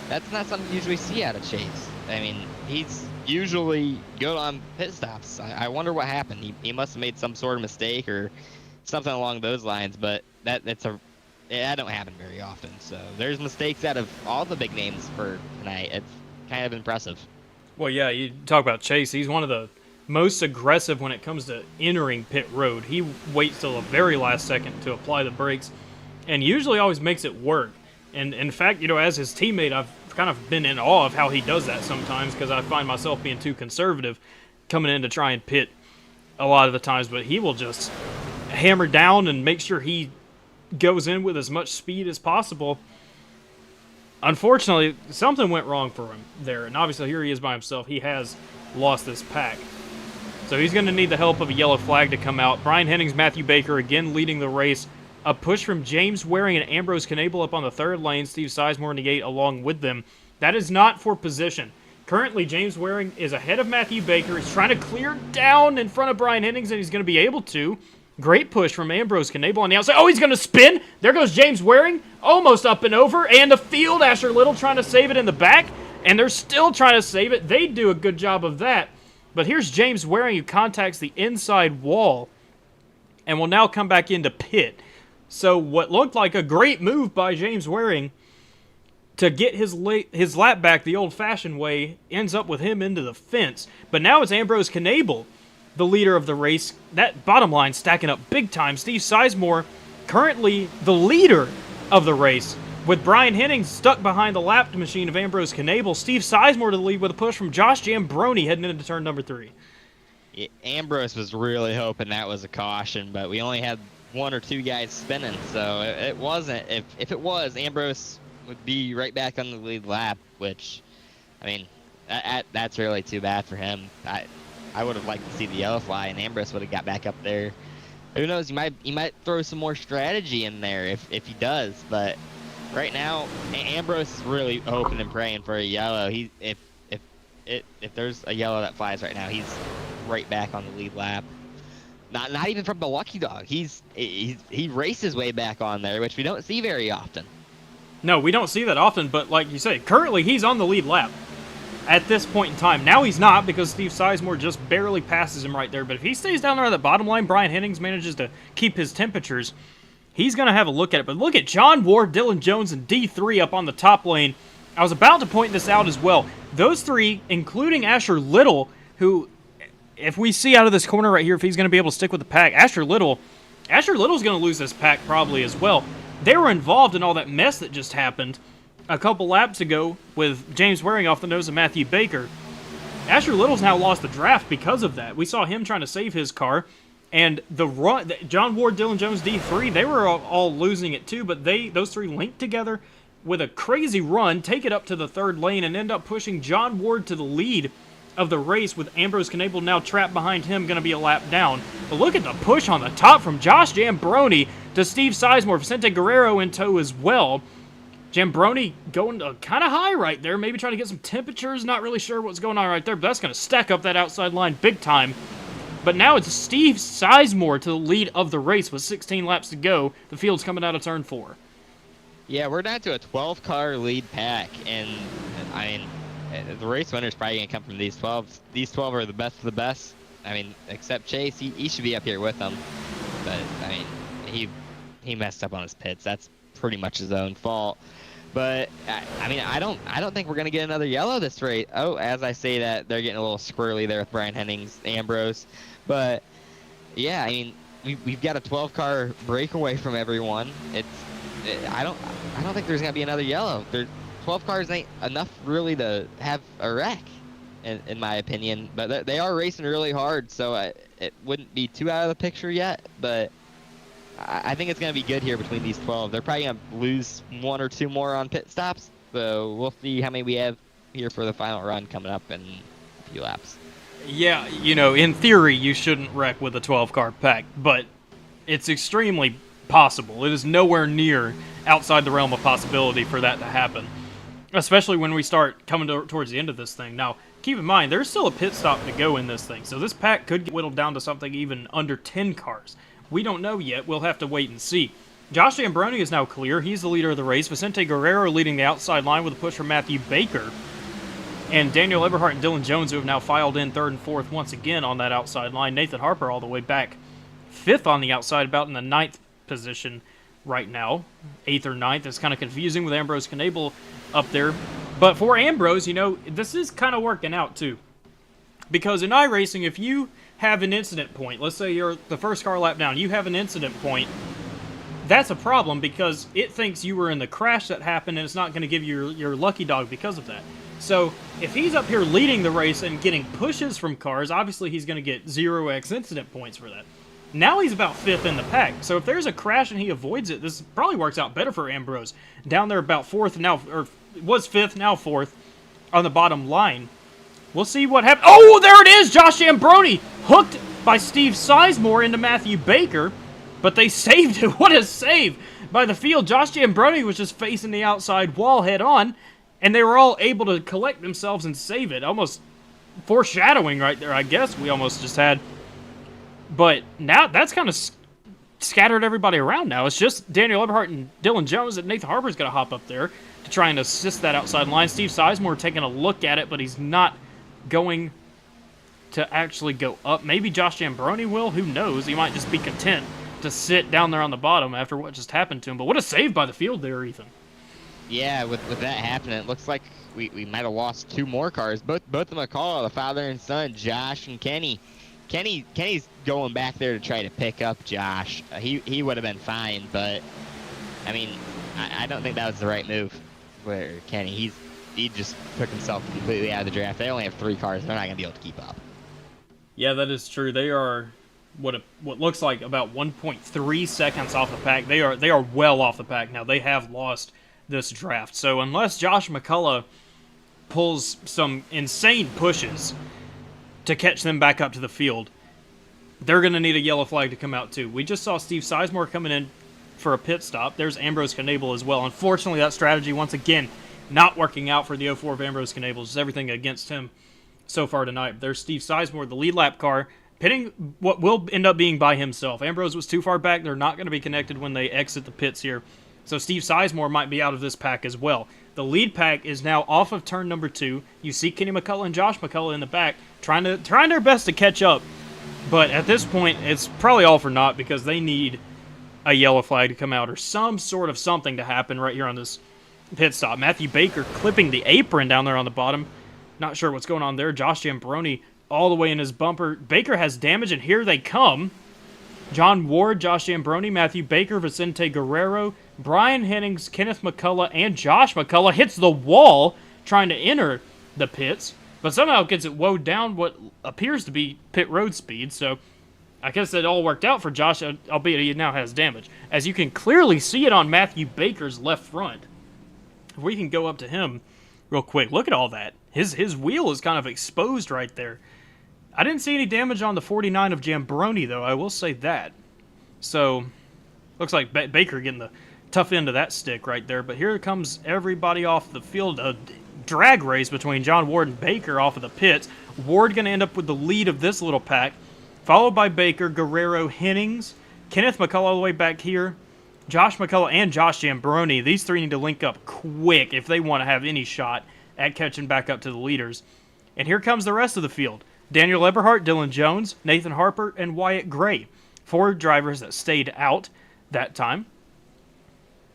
that's not something you usually see out of Chase. I mean, he's usually good on pit stops. I wonder what happened. He must have made some sort of mistake or something along those lines, but that don't happen very often. So there's mistakes out of all the big names for tonight. It's kind of impressive. Well, yeah, you talk about Chase. He's one of the most aggressive when it comes to entering pit road. He waits till the very last second to apply the brakes and usually always makes it work. And in fact, as his teammate, I've kind of been in awe of how he does that sometimes, because I find myself being too conservative coming in to try and pit a lot of the times, but he will just hammer down and make sure he goes in with as much speed as possible. Unfortunately, something went wrong for him there, and obviously here he is by himself. He has lost this pack. So he's going to need the help of a yellow flag to come out. Brian Hennings, Matthew Baker again leading the race. A push from James Waring and Ambrose Knable up on the third lane. Steve Sizemore in the gate along with them. That is not for position. Currently, James Waring is ahead of Matthew Baker. He's trying to clear down in front of Brian Hennings, and he's going to be able to. Great push from Ambrose Knable on the outside. Oh, he's going to spin. There goes James Waring, almost up and over. And the field, Asher Little trying to save it in the back. And they're still trying to save it. They do a good job of that. But here's James Waring who contacts the inside wall and will now come back into pit. So what looked like a great move by James Waring to get his lap back the old-fashioned way ends up with him into the fence. But now it's Ambrose Knable, the leader of the race. That bottom line stacking up big time. Steve Sizemore, currently the leader of the race, with Brian Hennings stuck behind the lap machine of Ambrose Knable. Steve Sizemore to the lead with a push from Josh Jambroni heading into turn number 3. Yeah, Ambrose was really hoping that was a caution, but we only had 1 or 2 guys spinning, so it wasn't. If it was, Ambrose would be right back on the lead lap, which, I mean, that's really too bad for him. I would have liked to see the yellow fly, and Ambrose would have got back up there. Who knows? He might throw some more strategy in there if he does. But right now, Ambrose is really hoping and praying for a yellow. If there's a yellow that flies right now, he's right back on the lead lap. Not even from the lucky dog. He races way back on there, which we don't see very often. No, we don't see that often, but like you say, currently he's on the lead lap at this point in time. Now he's not, because Steve Sizemore just barely passes him right there. But if he stays down there at the bottom line, Brian Hennings manages to keep his temperatures, he's going to have a look at it. But look at John Ward, Dylan Jones, and D3 up on the top lane. I was about to point this out as well. Those three, including Asher Little, who, if we see out of this corner right here, if he's going to be able to stick with the pack, Asher Little's going to lose this pack probably as well. They were involved in all that mess that just happened a couple laps ago with James Waring off the nose of Matthew Baker. Asher Little's now lost the draft because of that. We saw him trying to save his car, and the run, John Ward, Dylan Jones, D3, they were all losing it too, but those three linked together with a crazy run, take it up to the third lane, and end up pushing John Ward to the lead of the race, with Ambrose Knable now trapped behind him, going to be a lap down. But look at the push on the top from Josh Jambroni to Steve Sizemore. Vicente Guerrero in tow as well. Jambroni going kind of high right there, maybe trying to get some temperatures, not really sure what's going on right there, but that's going to stack up that outside line big time. But now it's Steve Sizemore to the lead of the race with 16 laps to go. The field's coming out of turn 4. Yeah, we're down to a 12-car lead pack, and I mean, the race winner is probably going to come from these 12. These 12 are the best of the best. I mean, except Chase, he should be up here with them. But, I mean, he messed up on his pits. That's pretty much his own fault. But, I mean, I don't think we're going to get another yellow this race. Oh, as I say that, they're getting a little squirrely there with Brian Hennings, Ambrose. But, yeah, I mean, we've got a 12-car breakaway from everyone. I don't think there's going to be another yellow. 12 cars ain't enough really to have a wreck, in my opinion. But they are racing really hard, so it wouldn't be too out of the picture yet. But I think it's going to be good here between these 12. They're probably going to lose 1 or 2 more on pit stops, so we'll see how many we have here for the final run coming up in a few laps. Yeah, you know, in theory, you shouldn't wreck with a 12-car pack, but it's extremely possible. It is nowhere near outside the realm of possibility for that to happen, especially when we start coming towards the end of this thing. Now, keep in mind, there's still a pit stop to go in this thing, so this pack could get whittled down to something even under 10 cars. We don't know yet. We'll have to wait and see. Josh Jambroni is now clear. He's the leader of the race. Vicente Guerrero leading the outside line with a push from Matthew Baker. And Daniel Eberhardt and Dylan Jones, who have now filed in 3rd and 4th once again on that outside line. Nathan Harper all the way back 5th on the outside, about in the 9th position right now. 8th or 9th. It's kind of confusing with Ambrose Knable up there. But for Ambrose, you know, this is kind of working out too. Because in iRacing, if you have an incident point, let's say you're the first car lap down, you have an incident point, that's a problem because it thinks you were in the crash that happened and it's not going to give you your lucky dog because of that. So if he's up here leading the race and getting pushes from cars, obviously he's going to get 0x incident points for that. Now he's about 5th in the pack, so if there's a crash and he avoids it, this probably works out better for Ambrose. Down there about 4th now, or was 5th, now 4th on the bottom line. We'll see what happens. Oh, there it is! Josh Ambroni hooked by Steve Sizemore into Matthew Baker, but they saved it. What a save by the field. Josh Ambroni was just facing the outside wall head on, and they were all able to collect themselves and save it. Almost foreshadowing right there, I guess, we almost just had. But now that's kind of scattered everybody around now. It's just Daniel Eberhardt and Dylan Jones, and Nathan Harper's going to hop up there to try and assist that outside line. Steve Sizemore taking a look at it, but he's not going to actually go up. Maybe Josh Ambroni will. Who knows? He might just be content to sit down there on the bottom after what just happened to him. But what a save by the field there, Ethan. Yeah, with that happening, it looks like we might have lost 2 more cars. Both of McCall, the father and son, Josh and Kenny. Kenny's going back there to try to pick up Josh. He would have been fine, but I mean, I don't think that was the right move. Where Kenny, he just took himself completely out of the draft. They only have 3 cars. They're not gonna be able to keep up. Yeah, that is true. They are what looks like about 1.3 seconds off the pack. They are well off the pack now. They have lost this draft. So unless Josh McCullough pulls some insane pushes to catch them back up to the field, they're going to need a yellow flag to come out too. We just saw Steve Sizemore coming in for a pit stop. There's Ambrose Knabel as well. Unfortunately, that strategy, once again, not working out for the 04 of Ambrose Knabel. Just everything against him so far tonight. There's Steve Sizemore, the lead lap car, pitting what will end up being by himself. Ambrose was too far back. They're not going to be connected when they exit the pits here. So Steve Sizemore might be out of this pack as well. The lead pack is now off of turn number 2. You see Kenny McCullough and Josh McCullough in the back trying their best to catch up. But at this point, it's probably all for naught because they need a yellow flag to come out or some sort of something to happen right here on this pit stop. Matthew Baker clipping the apron down there on the bottom. Not sure what's going on there. Josh Ambroni all the way in his bumper. Baker has damage, and here they come. John Ward, Josh Ambroni, Matthew Baker, Vicente Guerrero, Brian Hennings, Kenneth McCullough, and Josh McCullough hits the wall trying to enter the pits, but somehow gets it woed down what appears to be pit road speed. So I guess it all worked out for Josh, albeit he now has damage. As you can clearly see it on Matthew Baker's left front. If we can go up to him real quick. Look at all that. His wheel is kind of exposed right there. I didn't see any damage on the 49 of Jambroni, though. I will say that. So, looks like Baker getting the tough end of that stick right there. But here comes everybody off the field. A drag race between John Ward and Baker off of the pits. Ward going to end up with the lead of this little pack, followed by Baker, Guerrero, Hennings, Kenneth McCullough all the way back here, Josh McCullough, and Josh Jambroni. These 3 need to link up quick if they want to have any shot at catching back up to the leaders. And here comes the rest of the field. Daniel Eberhardt, Dylan Jones, Nathan Harper, and Wyatt Gray. 4 drivers that stayed out that time.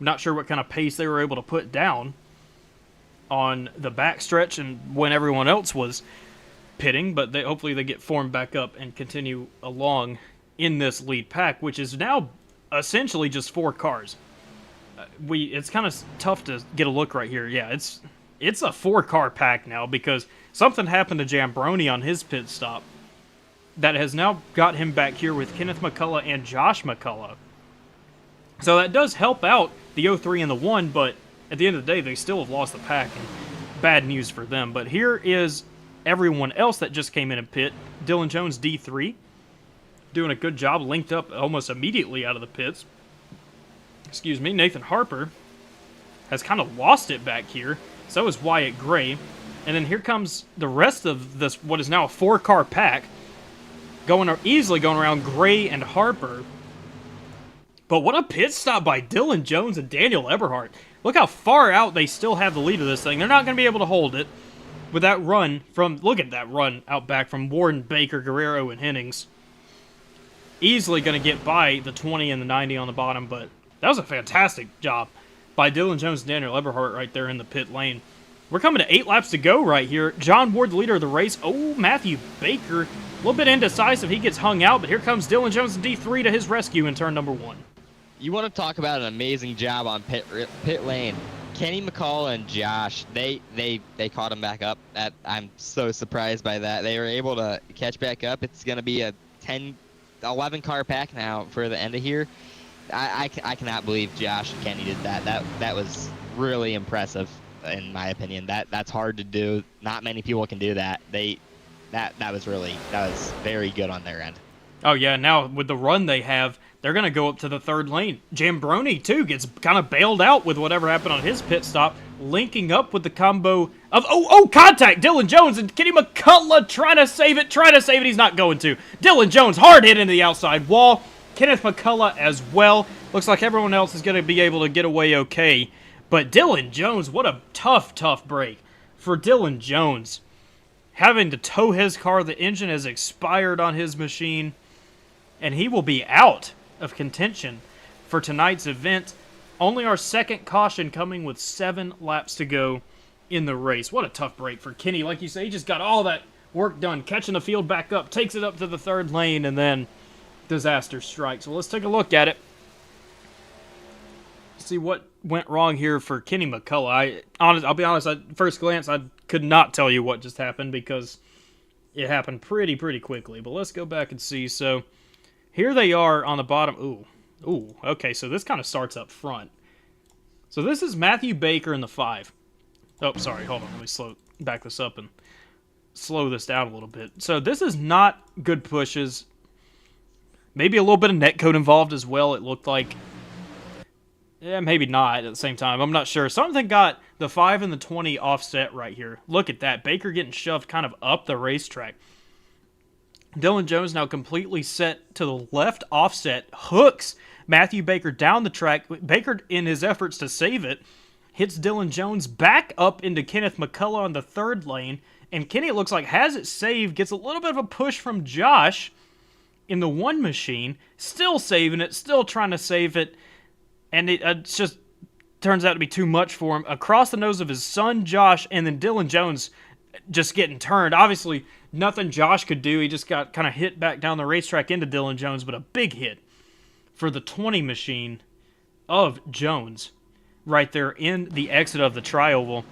I'm not sure what kind of pace they were able to put down on the backstretch and when everyone else was pitting, but hopefully they get formed back up and continue along in this lead pack, which is now essentially just 4 cars. It's kind of tough to get a look right here. Yeah, it's a 4-car pack now because something happened to Jambroni on his pit stop that has now got him back here with Kenneth McCullough and Josh McCullough. So that does help out the 03 and the 1, but at the end of the day, they still have lost the pack, and bad news for them. But here is everyone else that just came in and pit. Dylan Jones, D3, doing a good job, linked up almost immediately out of the pits. Excuse me, Nathan Harper has kind of lost it back here. So is Wyatt Gray. And then here comes the rest of this, what is now a 4-car pack, easily going around Gray and Harper. But what a pit stop by Dylan Jones and Daniel Eberhardt. Look how far out they still have the lead of this thing. They're not going to be able to hold it with that run from, look at that run out back from Warden, Baker, Guerrero, and Hennings. Easily going to get by the 20 and the 90 on the bottom, but that was a fantastic job by Dylan Jones and Daniel Eberhardt right there in the pit lane. We're coming to 8 laps to go right here. John Ward, the leader of the race. Oh, Matthew Baker, a little bit indecisive. He gets hung out, but here comes Dylan Jones and D3 to his rescue in turn number 1. you want to talk about an amazing job on pit lane. Kenny McCullough and Josh, they caught him back up. I'm so surprised by that. They were able to catch back up. It's going to be a 11 car pack now for the end of here. I cannot believe Josh and Kenny did that. That was really impressive in my opinion. That's hard to do. Not many people can do that. That was very good on their end. Oh, yeah, now with the run they have, they're going to go up to the third lane. Jambroni, too, gets kind of bailed out with whatever happened on his pit stop, linking up with the combo of, contact! Dylan Jones and Kenny McCullough trying to save it, he's not going to. Dylan Jones, hard hit into the outside wall. Kenneth McCullough as well. Looks like everyone else is going to be able to get away okay. But Dylan Jones, what a tough break for Dylan Jones. Having to tow his car, the engine has expired on his machine, and he will be out of contention for tonight's event. Only our second caution coming with 7 laps to go in the race. What a tough break for Kenny. Like you say, he just got all that work done, catching the field back up, takes it up to the third lane, and then disaster strikes. Well, let's take a look at it. See what went wrong here for Kenny McCullough. I'll be honest, at first glance, I could not tell you what just happened because it happened pretty quickly. But let's go back and see. So here they are on the bottom. Ooh, okay, so this kind of starts up front. So this is Matthew Baker in the 5. Oh, sorry, hold on. Let me back this up and slow this down a little bit. So this is not good pushes. Maybe a little bit of netcode involved as well, it looked like. Yeah, maybe not at the same time. I'm not sure. Something got the 5 and the 20 offset right here. Look at that. Baker getting shoved kind of up the racetrack. Dylan Jones now completely set to the left offset. Hooks Matthew Baker down the track. Baker, in his efforts to save it, hits Dylan Jones back up into Kenneth McCullough on the third lane. And Kenny, it looks like, has it saved. Gets a little bit of a push from Josh in the 1 machine. Still saving it. Still trying to save it. And it just turns out to be too much for him. Across the nose of his son, Josh, and then Dylan Jones just getting turned. Obviously, nothing Josh could do. He just got kind of hit back down the racetrack into Dylan Jones, but a big hit for the 20 machine of Jones right there in the exit of the tri-oval.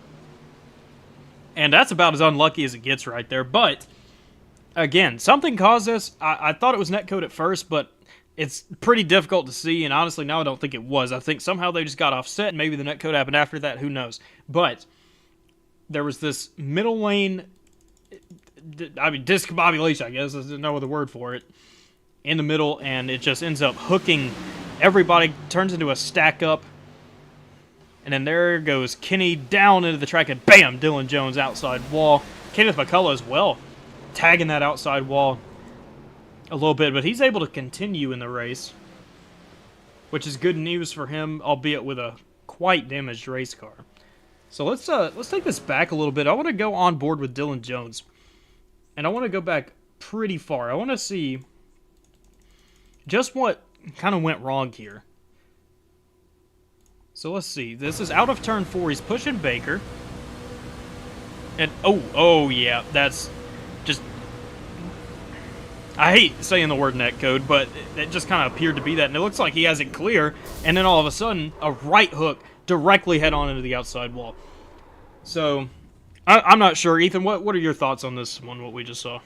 And that's about as unlucky as it gets right there. But, again, something caused this. I thought it was netcode at first, but it's pretty difficult to see, and honestly, now I don't think it was. I think somehow they just got offset, and maybe the netcode happened after that. Who knows? But there was this middle lane, discombobulation, I guess. There's no other word for it, in the middle, and it just ends up hooking everybody, turns into a stack up, and then there goes Kenny down into the track, and bam, Dylan Jones outside wall. Kenneth McCullough as well, tagging that outside wall a little bit, but he's able to continue in the race, which is good news for him, albeit with a quite damaged race car. So let's take this back a little bit. I want to go on board with Dylan Jones, and I want to go back pretty far. I want to see just what kind of went wrong here. So let's see. This is out of turn 4. He's pushing Baker, and oh yeah, that's just, I hate saying the word netcode, but it just kind of appeared to be that. And it looks like he has it clear, and then all of a sudden, a right hook directly head on into the outside wall. So, I'm not sure. Ethan, what are your thoughts on this one, what we just saw?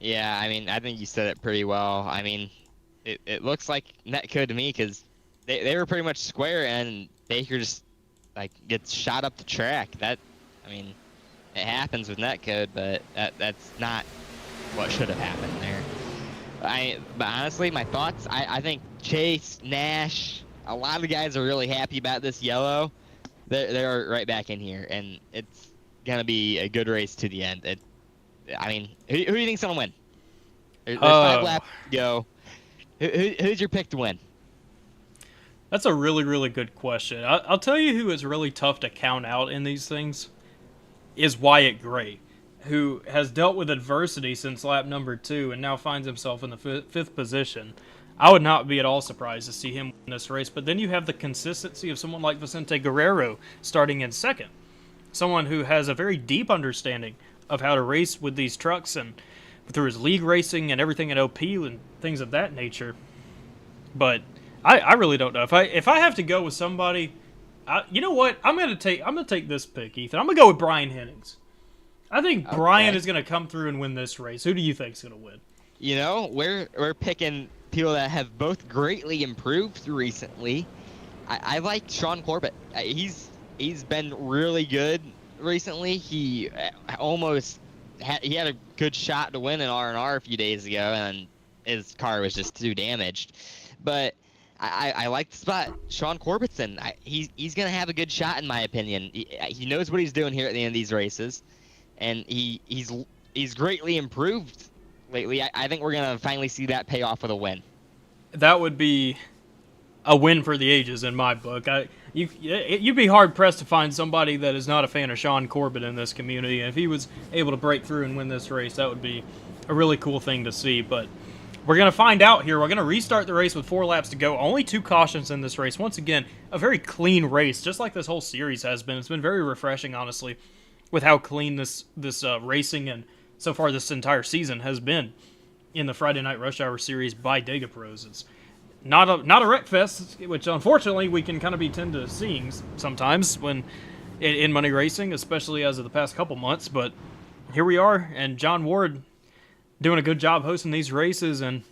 Yeah, I mean, I think you said it pretty well. I mean, it looks like netcode to me because they were pretty much square, and Baker just, like, gets shot up the track. That, I mean, it happens with netcode, but that's not what should have happened there. But honestly, my thoughts, I think Chase, Nash, a lot of the guys are really happy about this yellow. They're right back in here, and it's going to be a good race to the end. I mean, who do you think's going to win? There's 5 laps to go. Who's your pick to win? That's a really good question. I'll tell you who is really tough to count out in these things is Wyatt Gray, who has dealt with adversity since lap number 2 and now finds himself in the 5th position. I would not be at all surprised to see him win this race, but then you have the consistency of someone like Vicente Guerrero starting in 2nd. Someone who has a very deep understanding of how to race with these trucks and through his league racing and everything at OP and things of that nature. But I really don't know. If I have to go with somebody, you know what? I'm gonna take this pick, Ethan. I'm gonna go with Brian Hennings. I think Brian is gonna come through and win this race. Who do you think's gonna win? You know, we're picking people that have both greatly improved recently. I like Sean Corbett. He's been really good recently. He he had a good shot to win an R&R a few days ago, and his car was just too damaged. But I like the spot Sean Corbett's in. He's gonna have a good shot in my opinion. He knows what he's doing here at the end of these races, and he's greatly improved lately. I think we're gonna finally see that pay off with a win. That would be a win for the ages in my book. You'd be hard pressed to find somebody that is not a fan of Sean Corbett in this community. And if he was able to break through and win this race, that would be a really cool thing to see. But we're going to find out here. We're going to restart the race with 4 laps to go. Only 2 cautions in this race. Once again, a very clean race, just like this whole series has been. It's been very refreshing, honestly, with how clean this racing and so far this entire season has been in the Friday Night Rush Hour series by DegaPros. It's not a wreck fest, which unfortunately we can kind of be tend to seeing sometimes when in money racing, especially as of the past couple months. But here we are, and John Ward doing a good job hosting these races and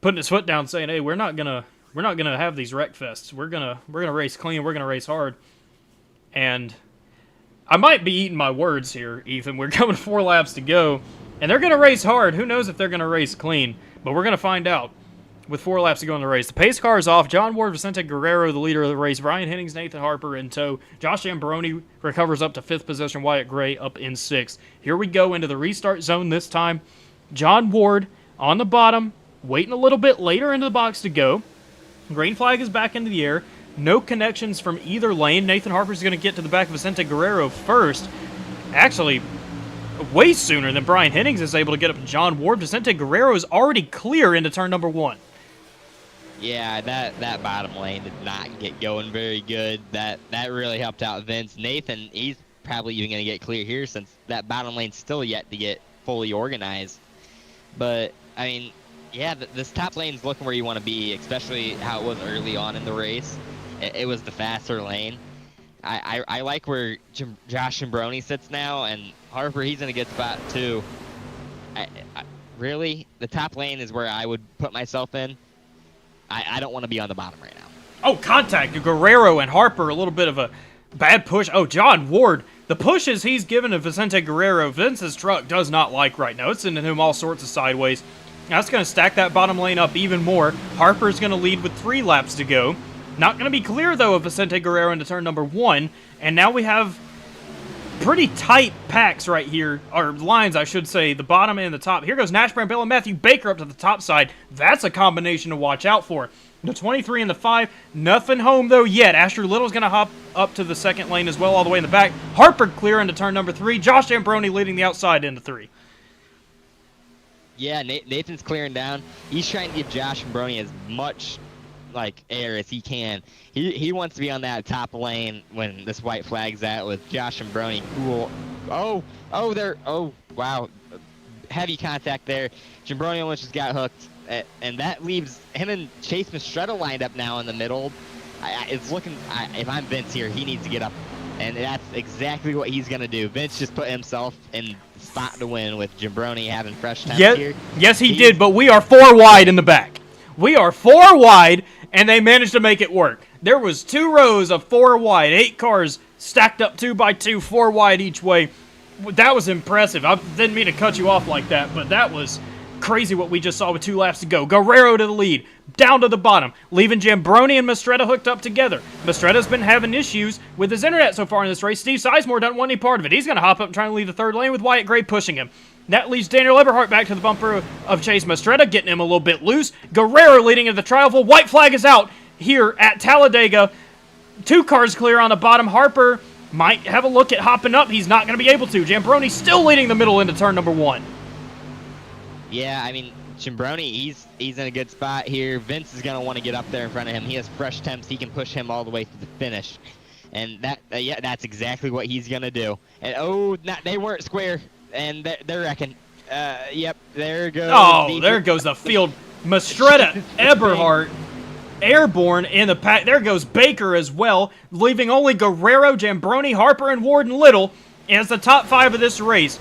putting his foot down, saying, "Hey, we're not gonna have these wreck fests. We're gonna race clean. We're gonna race hard." And I might be eating my words here, Ethan. We're coming 4 laps to go, and they're gonna race hard. Who knows if they're gonna race clean? But we're gonna find out. With 4 laps to go in the race. The pace car is off. John Ward, Vicente Guerrero, the leader of the race. Brian Hennings, Nathan Harper in tow. Josh Ambroni recovers up to 5th position. Wyatt Gray up in 6th. Here we go into the restart zone this time. John Ward on the bottom, waiting a little bit later into the box to go. Green flag is back into the air. No connections from either lane. Nathan Harper's going to get to the back of Vicente Guerrero first. Actually, way sooner than Brian Hennings is able to get up to John Ward. Vicente Guerrero is already clear into turn number 1. Yeah, that bottom lane did not get going very good. That really helped out Vince. Nathan, he's probably even going to get clear here since that bottom lane's still yet to get fully organized. But, I mean, yeah, this top lane's looking where you want to be, especially how it was early on in the race. It was the faster lane. I like where Josh Ambroni sits now, and Harper, he's in a good spot too. Really, the top lane is where I would put myself in. I don't want to be on the bottom right now. Oh, contact. Guerrero and Harper, a little bit of a bad push. Oh, John Ward. The pushes he's given to Vicente Guerrero, Vince's truck does not like right now. It's sending him all sorts of sideways. Now that's going to stack that bottom lane up even more. Harper's going to lead with 3 laps to go. Not going to be clear, though, of Vicente Guerrero into turn number 1. And now we have pretty tight packs right here, or lines, I should say, the bottom and the top. Here goes Nash Brambell and Matthew Baker up to the top side. That's a combination to watch out for. The 23 and the 5, nothing home, though, yet. Asher Little's going to hop up to the second lane as well, all the way in the back. Harper clear into turn number 3. Josh Ambroni leading the outside into 3. Yeah, Nathan's clearing down. He's trying to give Josh Ambroni as much air as he can. He wants to be on that top lane when this white flag's out with Josh Ambroni. Cool. Oh, wow. Heavy contact there. Jambroni almost just got hooked, and that leaves him and Chase Mastretta lined up now in the middle. It's looking, if I'm Vince here, he needs to get up, and that's exactly what he's going to do. Vince just put himself in the spot to win with Jambroni having fresh temps here. Yes, he did, but we are 4 wide in the back. We are 4 wide, and they managed to make it work. There was 2 rows of 4 wide, 8 cars stacked up 2 by 2, 4 wide each way. That was impressive. I didn't mean to cut you off like that, but that was crazy what we just saw with 2 laps to go. Guerrero to the lead, down to the bottom, leaving Jambroni and Mastretta hooked up together. Mastretta's been having issues with his internet so far in this race. Steve Sizemore doesn't want any part of it. He's going to hop up and try to leave the 3rd lane with Wyatt Gray pushing him. That leads Daniel Eberhardt back to the bumper of Chase Mastretta, getting him a little bit loose. Guerrero leading into the trial. White flag is out here at Talladega. 2 cars clear on the bottom. Harper might have a look at hopping up. He's not going to be able to. Jambroni still leading the middle into turn number 1. Yeah, I mean, Jambroni, he's in a good spot here. Vince is going to want to get up there in front of him. He has fresh temps. He can push him all the way to the finish. And that's exactly what he's going to do. And, they weren't square. And they're wrecking. Yep, there goes. Oh, there goes the field. Mastretta, Eberhardt. airborne in the pack. There goes Baker as well, leaving only Guerrero, Jambroni, Harper, and Warden Little as the top 5 of this race.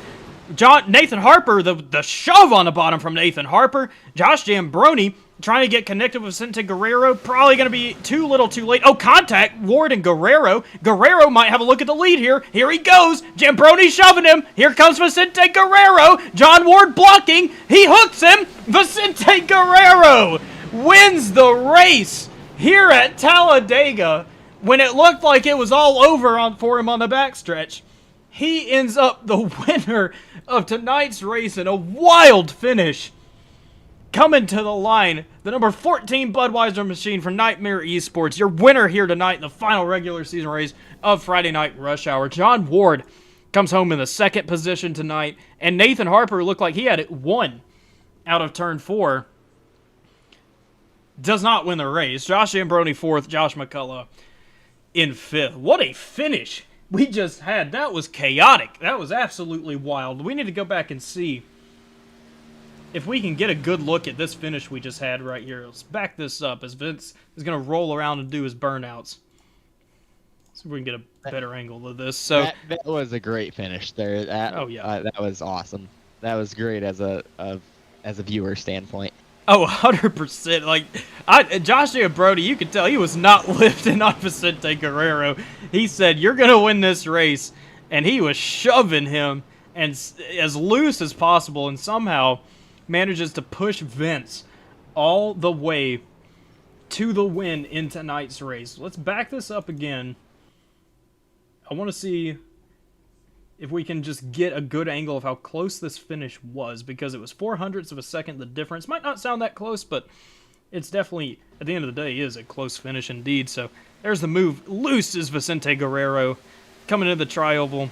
Nathan Harper, the shove on the bottom from Nathan Harper. Josh Jambroni trying to get connected with Vicente Guerrero. Probably going to be too little too late. Oh, contact. Ward and Guerrero. Guerrero might have a look at the lead here. Here he goes. Jambroni shoving him. Here comes Vicente Guerrero. John Ward blocking. He hooks him. Vicente Guerrero wins the race here at Talladega when it looked like it was all over for him on the backstretch. He ends up the winner of tonight's race in a wild finish. Coming to the line, the number 14 Budweiser machine for Nightmare Esports. Your winner here tonight in the final regular season race of Friday Night Rush Hour. John Ward comes home in the 2nd position tonight. And Nathan Harper looked like he had it 1 out of turn 4. Does not win the race. Josh Ambroni 4th, Josh McCullough in 5th. What a finish we just had. That was chaotic. That was absolutely wild. We need to go back and see if we can get a good look at this finish we just had right here. Let's back this up as Vince is going to roll around and do his burnouts. So we can get a better angle of this. So that was a great finish there. Oh yeah, that was awesome. That was great as a viewer standpoint. Oh, 100%. Like, Josh Brody, you could tell he was not lifting on Vicente Guerrero. He said, "You're going to win this race." And he was shoving him and as loose as possible, and somehow manages to push Vince all the way to the win in tonight's race. Let's back this up again. I want to see if we can just get a good angle of how close this finish was, because it was 0.04 of a second the difference. Might not sound that close, but it's definitely, at the end of the day, is a close finish indeed. So there's the move. Loose is Vicente Guerrero coming into the tri-oval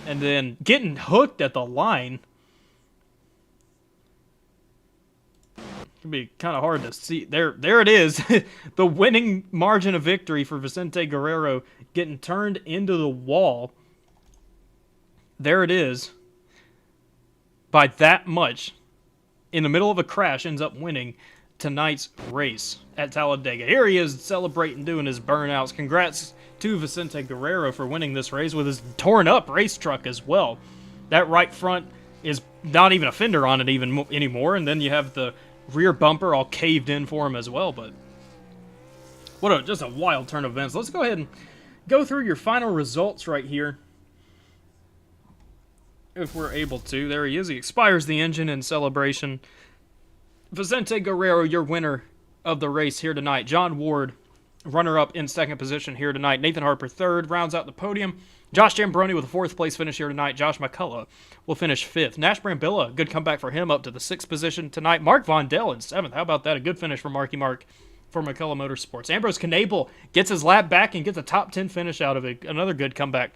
and then getting hooked at the line. It can be kind of hard to see. There it is. The winning margin of victory for Vicente Guerrero, getting turned into the wall. There it is. By that much, in the middle of a crash, ends up winning tonight's race at Talladega. Here he is celebrating, doing his burnouts. Congrats to Vicente Guerrero for winning this race with his torn up race truck as well. That right front is not even a fender on it anymore, and then you have the rear bumper all caved in for him as well. But just a wild turn of events. Let's go ahead and go through your final results right here, if we're able to. There he is. He expires the engine in celebration. Vicente Guerrero, your winner of the race here tonight. John Ward, runner-up in 2nd position here tonight. Nathan Harper 3rd, rounds out the podium. Josh Jambroni with a 4th place finish here tonight. Josh McCullough will finish 5th. Nash Brambilla, good comeback for him, up to the 6th position tonight. Mark Vondell in 7th. How about that? A good finish for Marky Mark for McCullough Motorsports. Ambrose Knable gets his lap back and gets a top 10 finish out of it. Another good comeback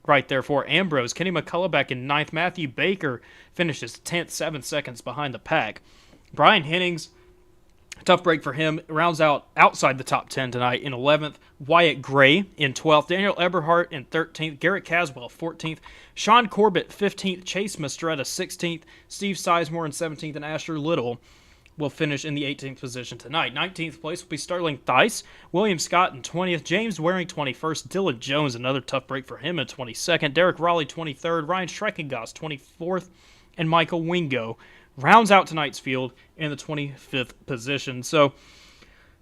right there for Ambrose. Kenny McCullough back in 9th. Matthew Baker finishes 10th, 7 seconds behind the pack. Brian Hennings, tough break for him, rounds out outside the top 10 tonight in 11th. Wyatt Gray in 12th. Daniel Eberhardt in 13th. Garrett Caswell 14th. Sean Corbett 15th. Chase Mastretta 16th. Steve Sizemore in 17th. And Asher Little will finish in the 18th position tonight. 19th place will be Sterling Thies. William Scott in 20th. James Waring 21st. Dylan Jones, another tough break for him, in 22nd. Derek Raleigh 23rd. Ryan Schreckengoss 24th. And Michael Wingo rounds out tonight's field in the 25th position. So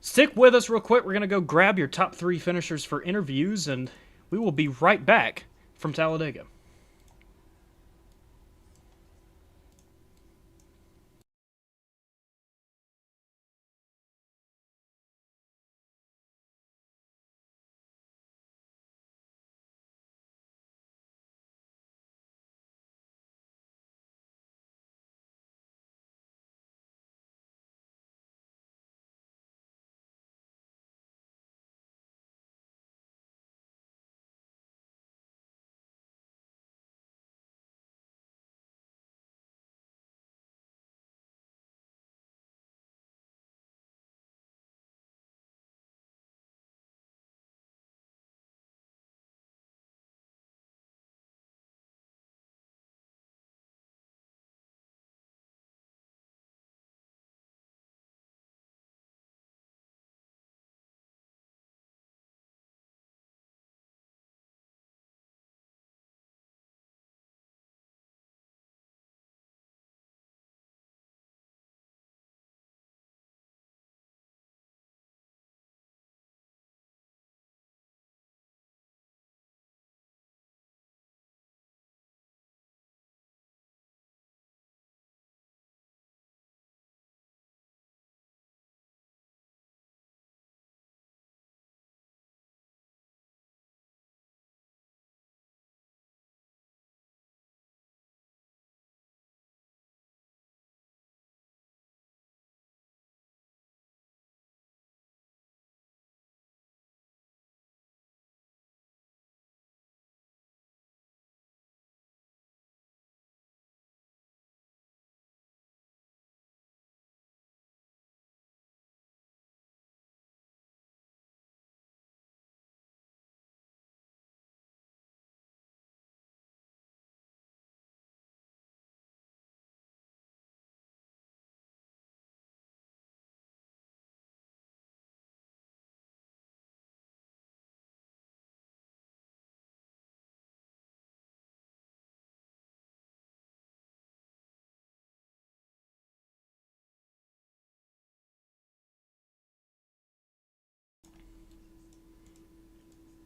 stick with us real quick. We're going to go grab your top 3 finishers for interviews, and we will be right back from Talladega.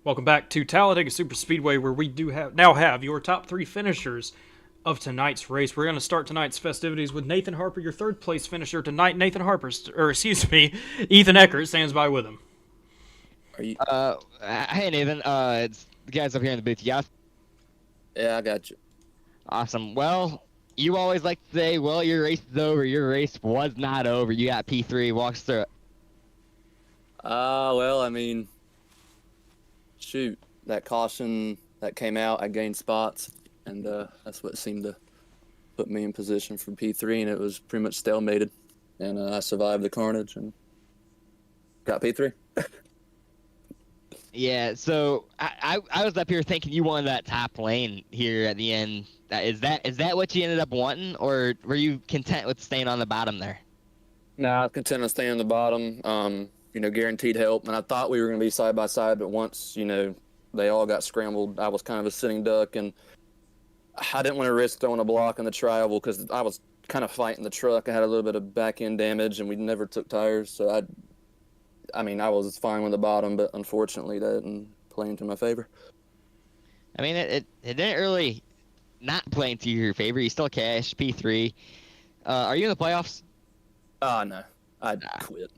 Welcome back to Talladega Superspeedway, where we now have your top 3 finishers of tonight's race. We're going to start tonight's festivities with Nathan Harper, your third place finisher tonight. Ethan Eckert stands by with him. Are you? Hey Nathan, it's the guys up here in the booth. Yeah. Yeah, I got you. Awesome. Well, you always like to say, well, your race is over. Your race was not over. You got P3. Walk us through it. Well, I mean, shoot, that caution that came out, I gained spots, and that's what seemed to put me in position for P3, and it was pretty much stalemated, and I survived the carnage and got P3. Yeah, so I was up here thinking you wanted that top lane here at the end. Is that what you ended up wanting, or were you content with staying on the bottom there? No, I was content to stay on the bottom. Guaranteed help, and I thought we were going to be side by side, but once, they all got scrambled, I was kind of a sitting duck, and I didn't want to risk throwing a block on the tri-oval because I was kind of fighting the truck. I had a little bit of back end damage, and we never took tires, so I was fine with the bottom, but unfortunately that didn't play into my favor. I mean, it didn't really not play into your favor. You still cashed P3. Are you in the playoffs? No, I quit.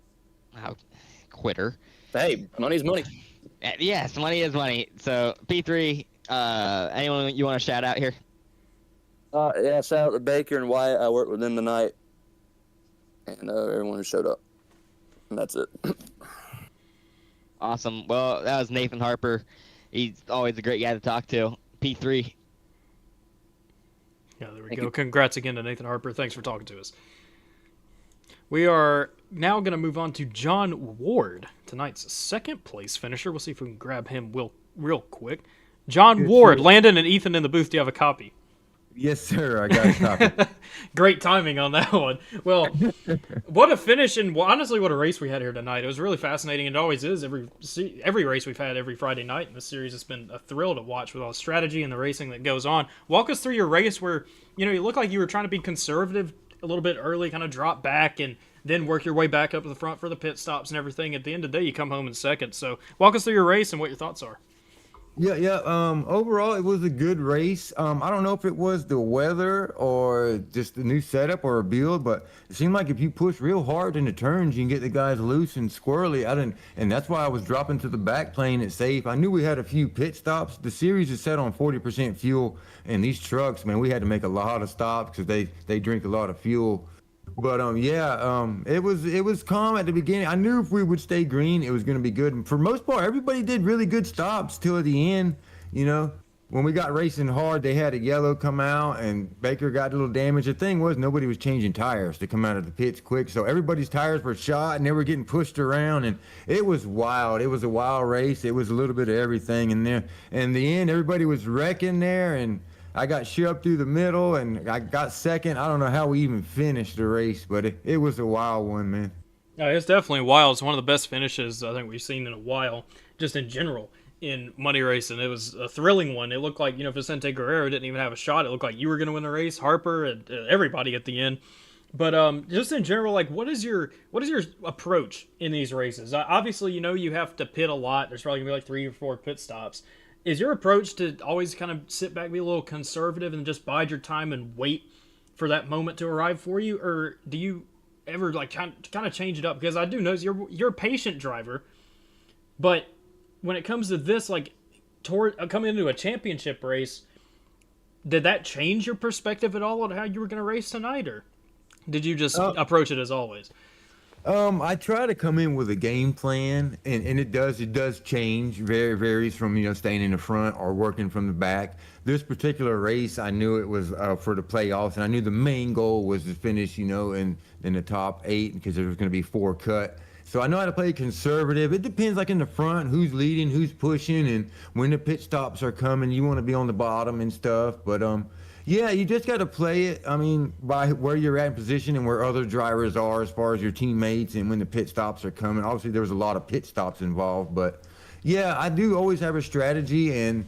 Oh, quitter. Hey, money's money. Yes, money is money. So P3. Anyone you want to shout out here? Yeah, shout out to Baker and Wyatt. I worked with them tonight, and everyone who showed up. And that's it. Awesome. Well, that was Nathan Harper. He's always a great guy to talk to. P3. Yeah, there we go. Congrats again to Nathan Harper. Thanks for talking to us. We are now going to move on to John Ward, tonight's second place finisher. We'll see if we can grab him real quick. John Ward, Landon and Ethan in the booth. Do you have a copy? Yes, sir. I got a copy. Great timing on that one. Well, what a finish, and honestly, what a race we had here tonight. It was really fascinating. It always is. Every race we've had every Friday night in this series, it's been a thrill to watch with all the strategy and the racing that goes on. Walk us through your race where, you look like you were trying to be conservative a little bit early, kind of drop back, and then work your way back up to the front for the pit stops and everything. At the end of the day, you come home in second. So walk us through your race and what your thoughts are. Yeah. Overall, it was a good race. I don't know if it was the weather or just the new setup or a build, but it seemed like if you push real hard in the turns, you can get the guys loose and squirrely. And that's why I was dropping to the back, playing it safe. I knew we had a few pit stops. The series is set on 40% fuel, and these trucks, man, we had to make a lot of stops because they drink a lot of fuel. But it was calm at the beginning. I knew if we would stay green, it was going to be good. And for most part, everybody did really good stops till the end. When we got racing hard, they had a yellow come out, and Baker got a little damage. The thing was, nobody was changing tires to come out of the pits quick, so everybody's tires were shot, and they were getting pushed around, and it was wild. It was a wild race. It was a little bit of everything in there. In the end, everybody was wrecking there, and I got shoved through the middle, and I got second. I don't know how we even finished the race, but it was a wild one, man. Yeah, it's definitely wild. It's one of the best finishes I think we've seen in a while, just in general, in money racing. It was a thrilling one. It looked like, Vicente Guerrero didn't even have a shot. It looked like you were going to win the race, Harper, and everybody at the end. But just in general, what is your approach in these races? Obviously, you have to pit a lot. There's probably going to be like 3 or 4 pit stops. Is your approach to always kind of sit back, be a little conservative, and just bide your time and wait for that moment to arrive for you, or do you ever kind of change it up? Because I do notice you're a patient driver, but when it comes to this, coming into a championship race, did that change your perspective at all on how you were going to race tonight, or did you just approach it as always? I try to come in with a game plan, and it does change. Varies from staying in the front or working from the back. This particular race, I knew it was for the playoffs, and I knew the main goal was to finish in the top 8 because there was going to be 4 cut. So I know how to play conservative. It depends, in the front, who's leading, who's pushing, and when the pit stops are coming, you want to be on the bottom and stuff. But yeah, you just got to play it, by where you're at in position and where other drivers are as far as your teammates and when the pit stops are coming. Obviously, there was a lot of pit stops involved, but yeah, I do always have a strategy, and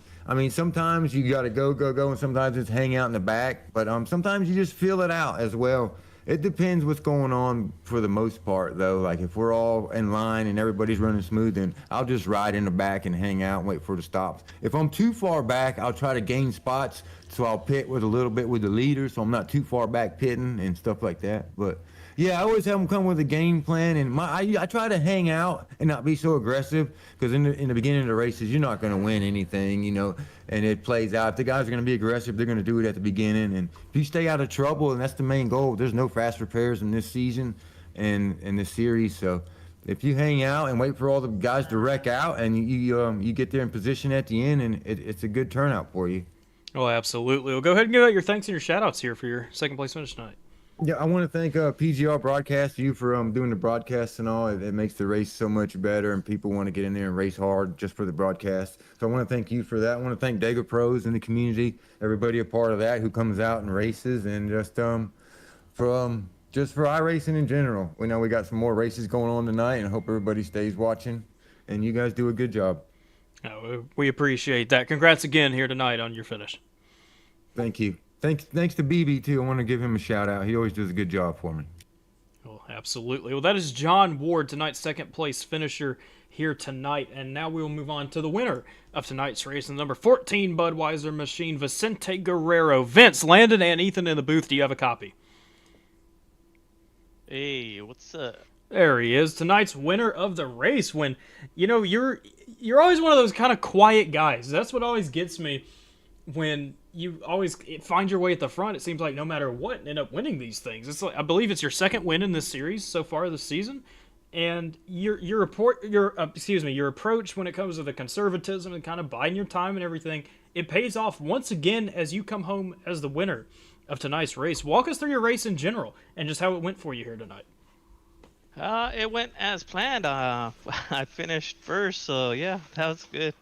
sometimes you got to go, and sometimes it's hang out in the back, but sometimes you just feel it out as well. It depends what's going on for the most part, though. Like if we're all in line and everybody's running smooth, then I'll just ride in the back and hang out and wait for the stops. If I'm too far back, I'll try to gain spots, so I'll pit with a little bit with the leader, so I'm not too far back pitting and stuff like that. But yeah, I always have them come with a game plan, and I try to hang out and not be so aggressive, because in the beginning of the races, you're not going to win anything, you know, and it plays out. If the guys are going to be aggressive, they're going to do it at the beginning, and if you stay out of trouble, and that's the main goal. There's no fast repairs in this season and in this series, so if you hang out and wait for all the guys to wreck out, and you get there in position at the end, and it's a good turnout for you. Oh, absolutely. Well, go ahead and give out your thanks and your shout-outs here for your second place finish tonight. Yeah, I want to thank PGR Broadcast, you for doing the broadcasts and all. It makes the race so much better, and people want to get in there and race hard just for the broadcast. So I want to thank you for that. I want to thank DegaPros in the community, everybody a part of that who comes out and races, and just for iRacing in general. We know we got some more races going on tonight, and I hope everybody stays watching. And you guys do a good job. Oh, we appreciate that. Congrats again here tonight on your finish. Thank you. Thanks to BB too. I want to give him a shout out. He always does a good job for me. Oh, absolutely. Well, that is John Ward, tonight's second place finisher here tonight. And now we will move on to the winner of tonight's race, the number 14 Budweiser machine, Vicente Guerrero. Vince, Landon, and Ethan in the booth. Do you have a copy? Hey, what's up? There he is, tonight's winner of the race. When, you know, you're always one of those kind of quiet guys. That's what always gets me. When you always find your way at the front, it seems like no matter what, end up winning these things. It's like, I believe it's your second win in this series so far this season, and your approach when it comes to the conservatism and kind of biding your time and everything, it pays off once again as you come home as the winner of tonight's race. Walk us through your race in general and just how it went for you here tonight. It went as planned. I finished first, so yeah, that was good.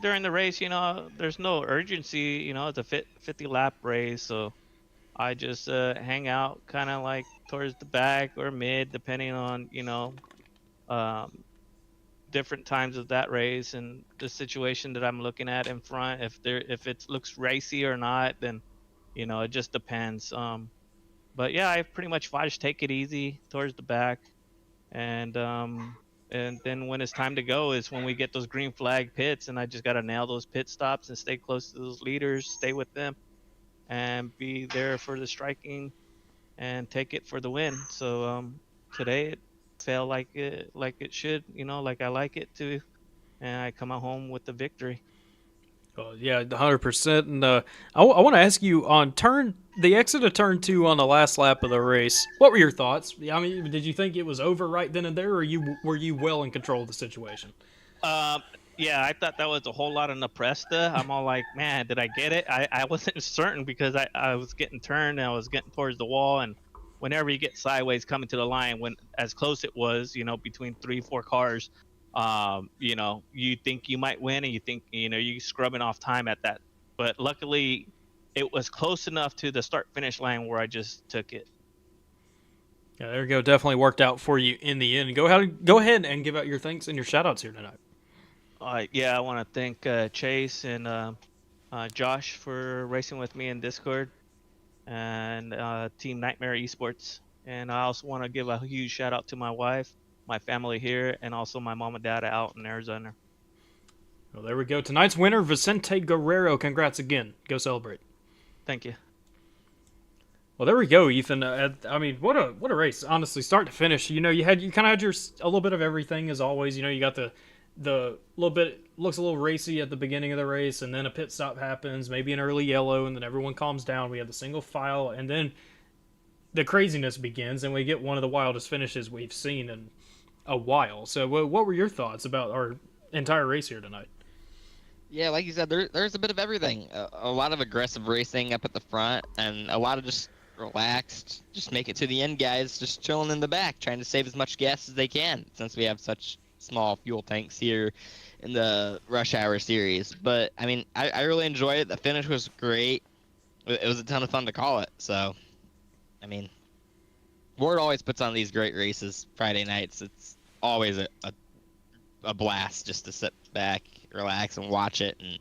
During the race, you know, there's no urgency, you know, it's a 50 lap race, so I just hang out kind of like towards the back or mid, depending on, you know, different times of that race and the situation that I'm looking at in front. If it looks racy or not, then, you know, it just depends. But yeah, I pretty much just take it easy towards the back, and then when it's time to go is when we get those green flag pits, and I just got to nail those pit stops and stay close to those leaders, stay with them, and be there for the striking and take it for the win. So today it felt like it should, you know, like I like it to, and I come out home with the victory. Oh, yeah, 100%. And I want to ask you on the exit of turn 2 on the last lap of the race. What were your thoughts? I mean, did you think it was over right then and there, or were you well in control of the situation? Yeah, I thought that was a whole lot of Nepresta. I'm all like, man, did I get it? I wasn't certain because I was getting turned and I was getting towards the wall, and whenever you get sideways coming to the line, when as close it was, you know, between 3-4 cars, you know, you think you might win, and you think, you know, you scrubbing off time at that. But luckily, it was close enough to the start-finish line where I just took it. Yeah, there you go. Definitely worked out for you in the end. Go ahead and give out your thanks and your shout-outs here tonight. Yeah, I want to thank Chase and Josh for racing with me in Discord, and Team Nightmare eSports. And I also want to give a huge shout-out to my wife, my family here, and also my mom and dad out in Arizona. Well, there we go. Tonight's winner, Vicente Guerrero. Congrats again. Go celebrate. Thank you. Well, there we go, Ethan. I mean, what a race, honestly, start to finish. You know, you kind of had a little bit of everything as always. You know, you got the little bit, looks a little racy at the beginning of the race, and then a pit stop happens, maybe an early yellow, and then everyone calms down. We have the single file, and then the craziness begins, and we get one of the wildest finishes we've seen in a while. So what were your thoughts about our entire race here tonight? Yeah, like you said, there's a bit of everything. A lot of aggressive racing up at the front, and a lot of just relaxed, just make it to the end guys, just chilling in the back, trying to save as much gas as they can, since we have such small fuel tanks here in the Rush Hour series. But, I mean, I really enjoyed it. The finish was great. It was a ton of fun to call it. So, I mean, Ward always puts on these great races Friday nights. It's always a blast just to sit back, relax, and watch it, and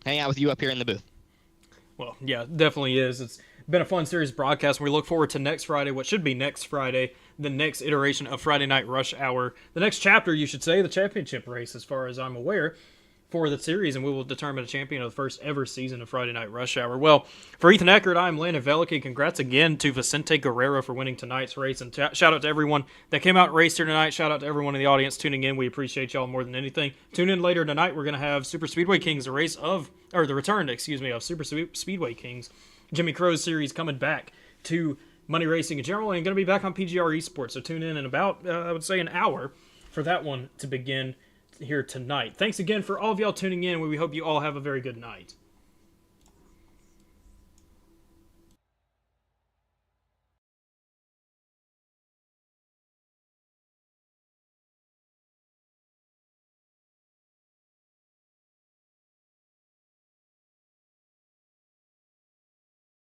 hang out with you up here in the booth. Well, yeah, definitely is. It's Been a fun series broadcast. We look forward to next Friday, what should be next Friday, the next iteration of Friday Night Rush Hour. The next chapter, you should say, the championship race, as far as I'm aware, for the series, and we will determine a champion of the first ever season of Friday Night Rush Hour. Well, for Ethan Eckert, I'm Landon Veleke. Congrats again to Vicente Guerrero for winning tonight's race, and shout out to everyone that came out and raced here tonight. Shout out to everyone in the audience tuning in. We appreciate y'all more than anything. Tune in later tonight. We're going to have Super Speedway Kings, the return of Super Speedway Kings. Jimmy Crow's series coming back to Money Racing in general, and going to be back on PGR eSports. So tune in about, I would say, an hour for that one to begin here tonight. Thanks again for all of y'all tuning in. We hope you all have a very good night.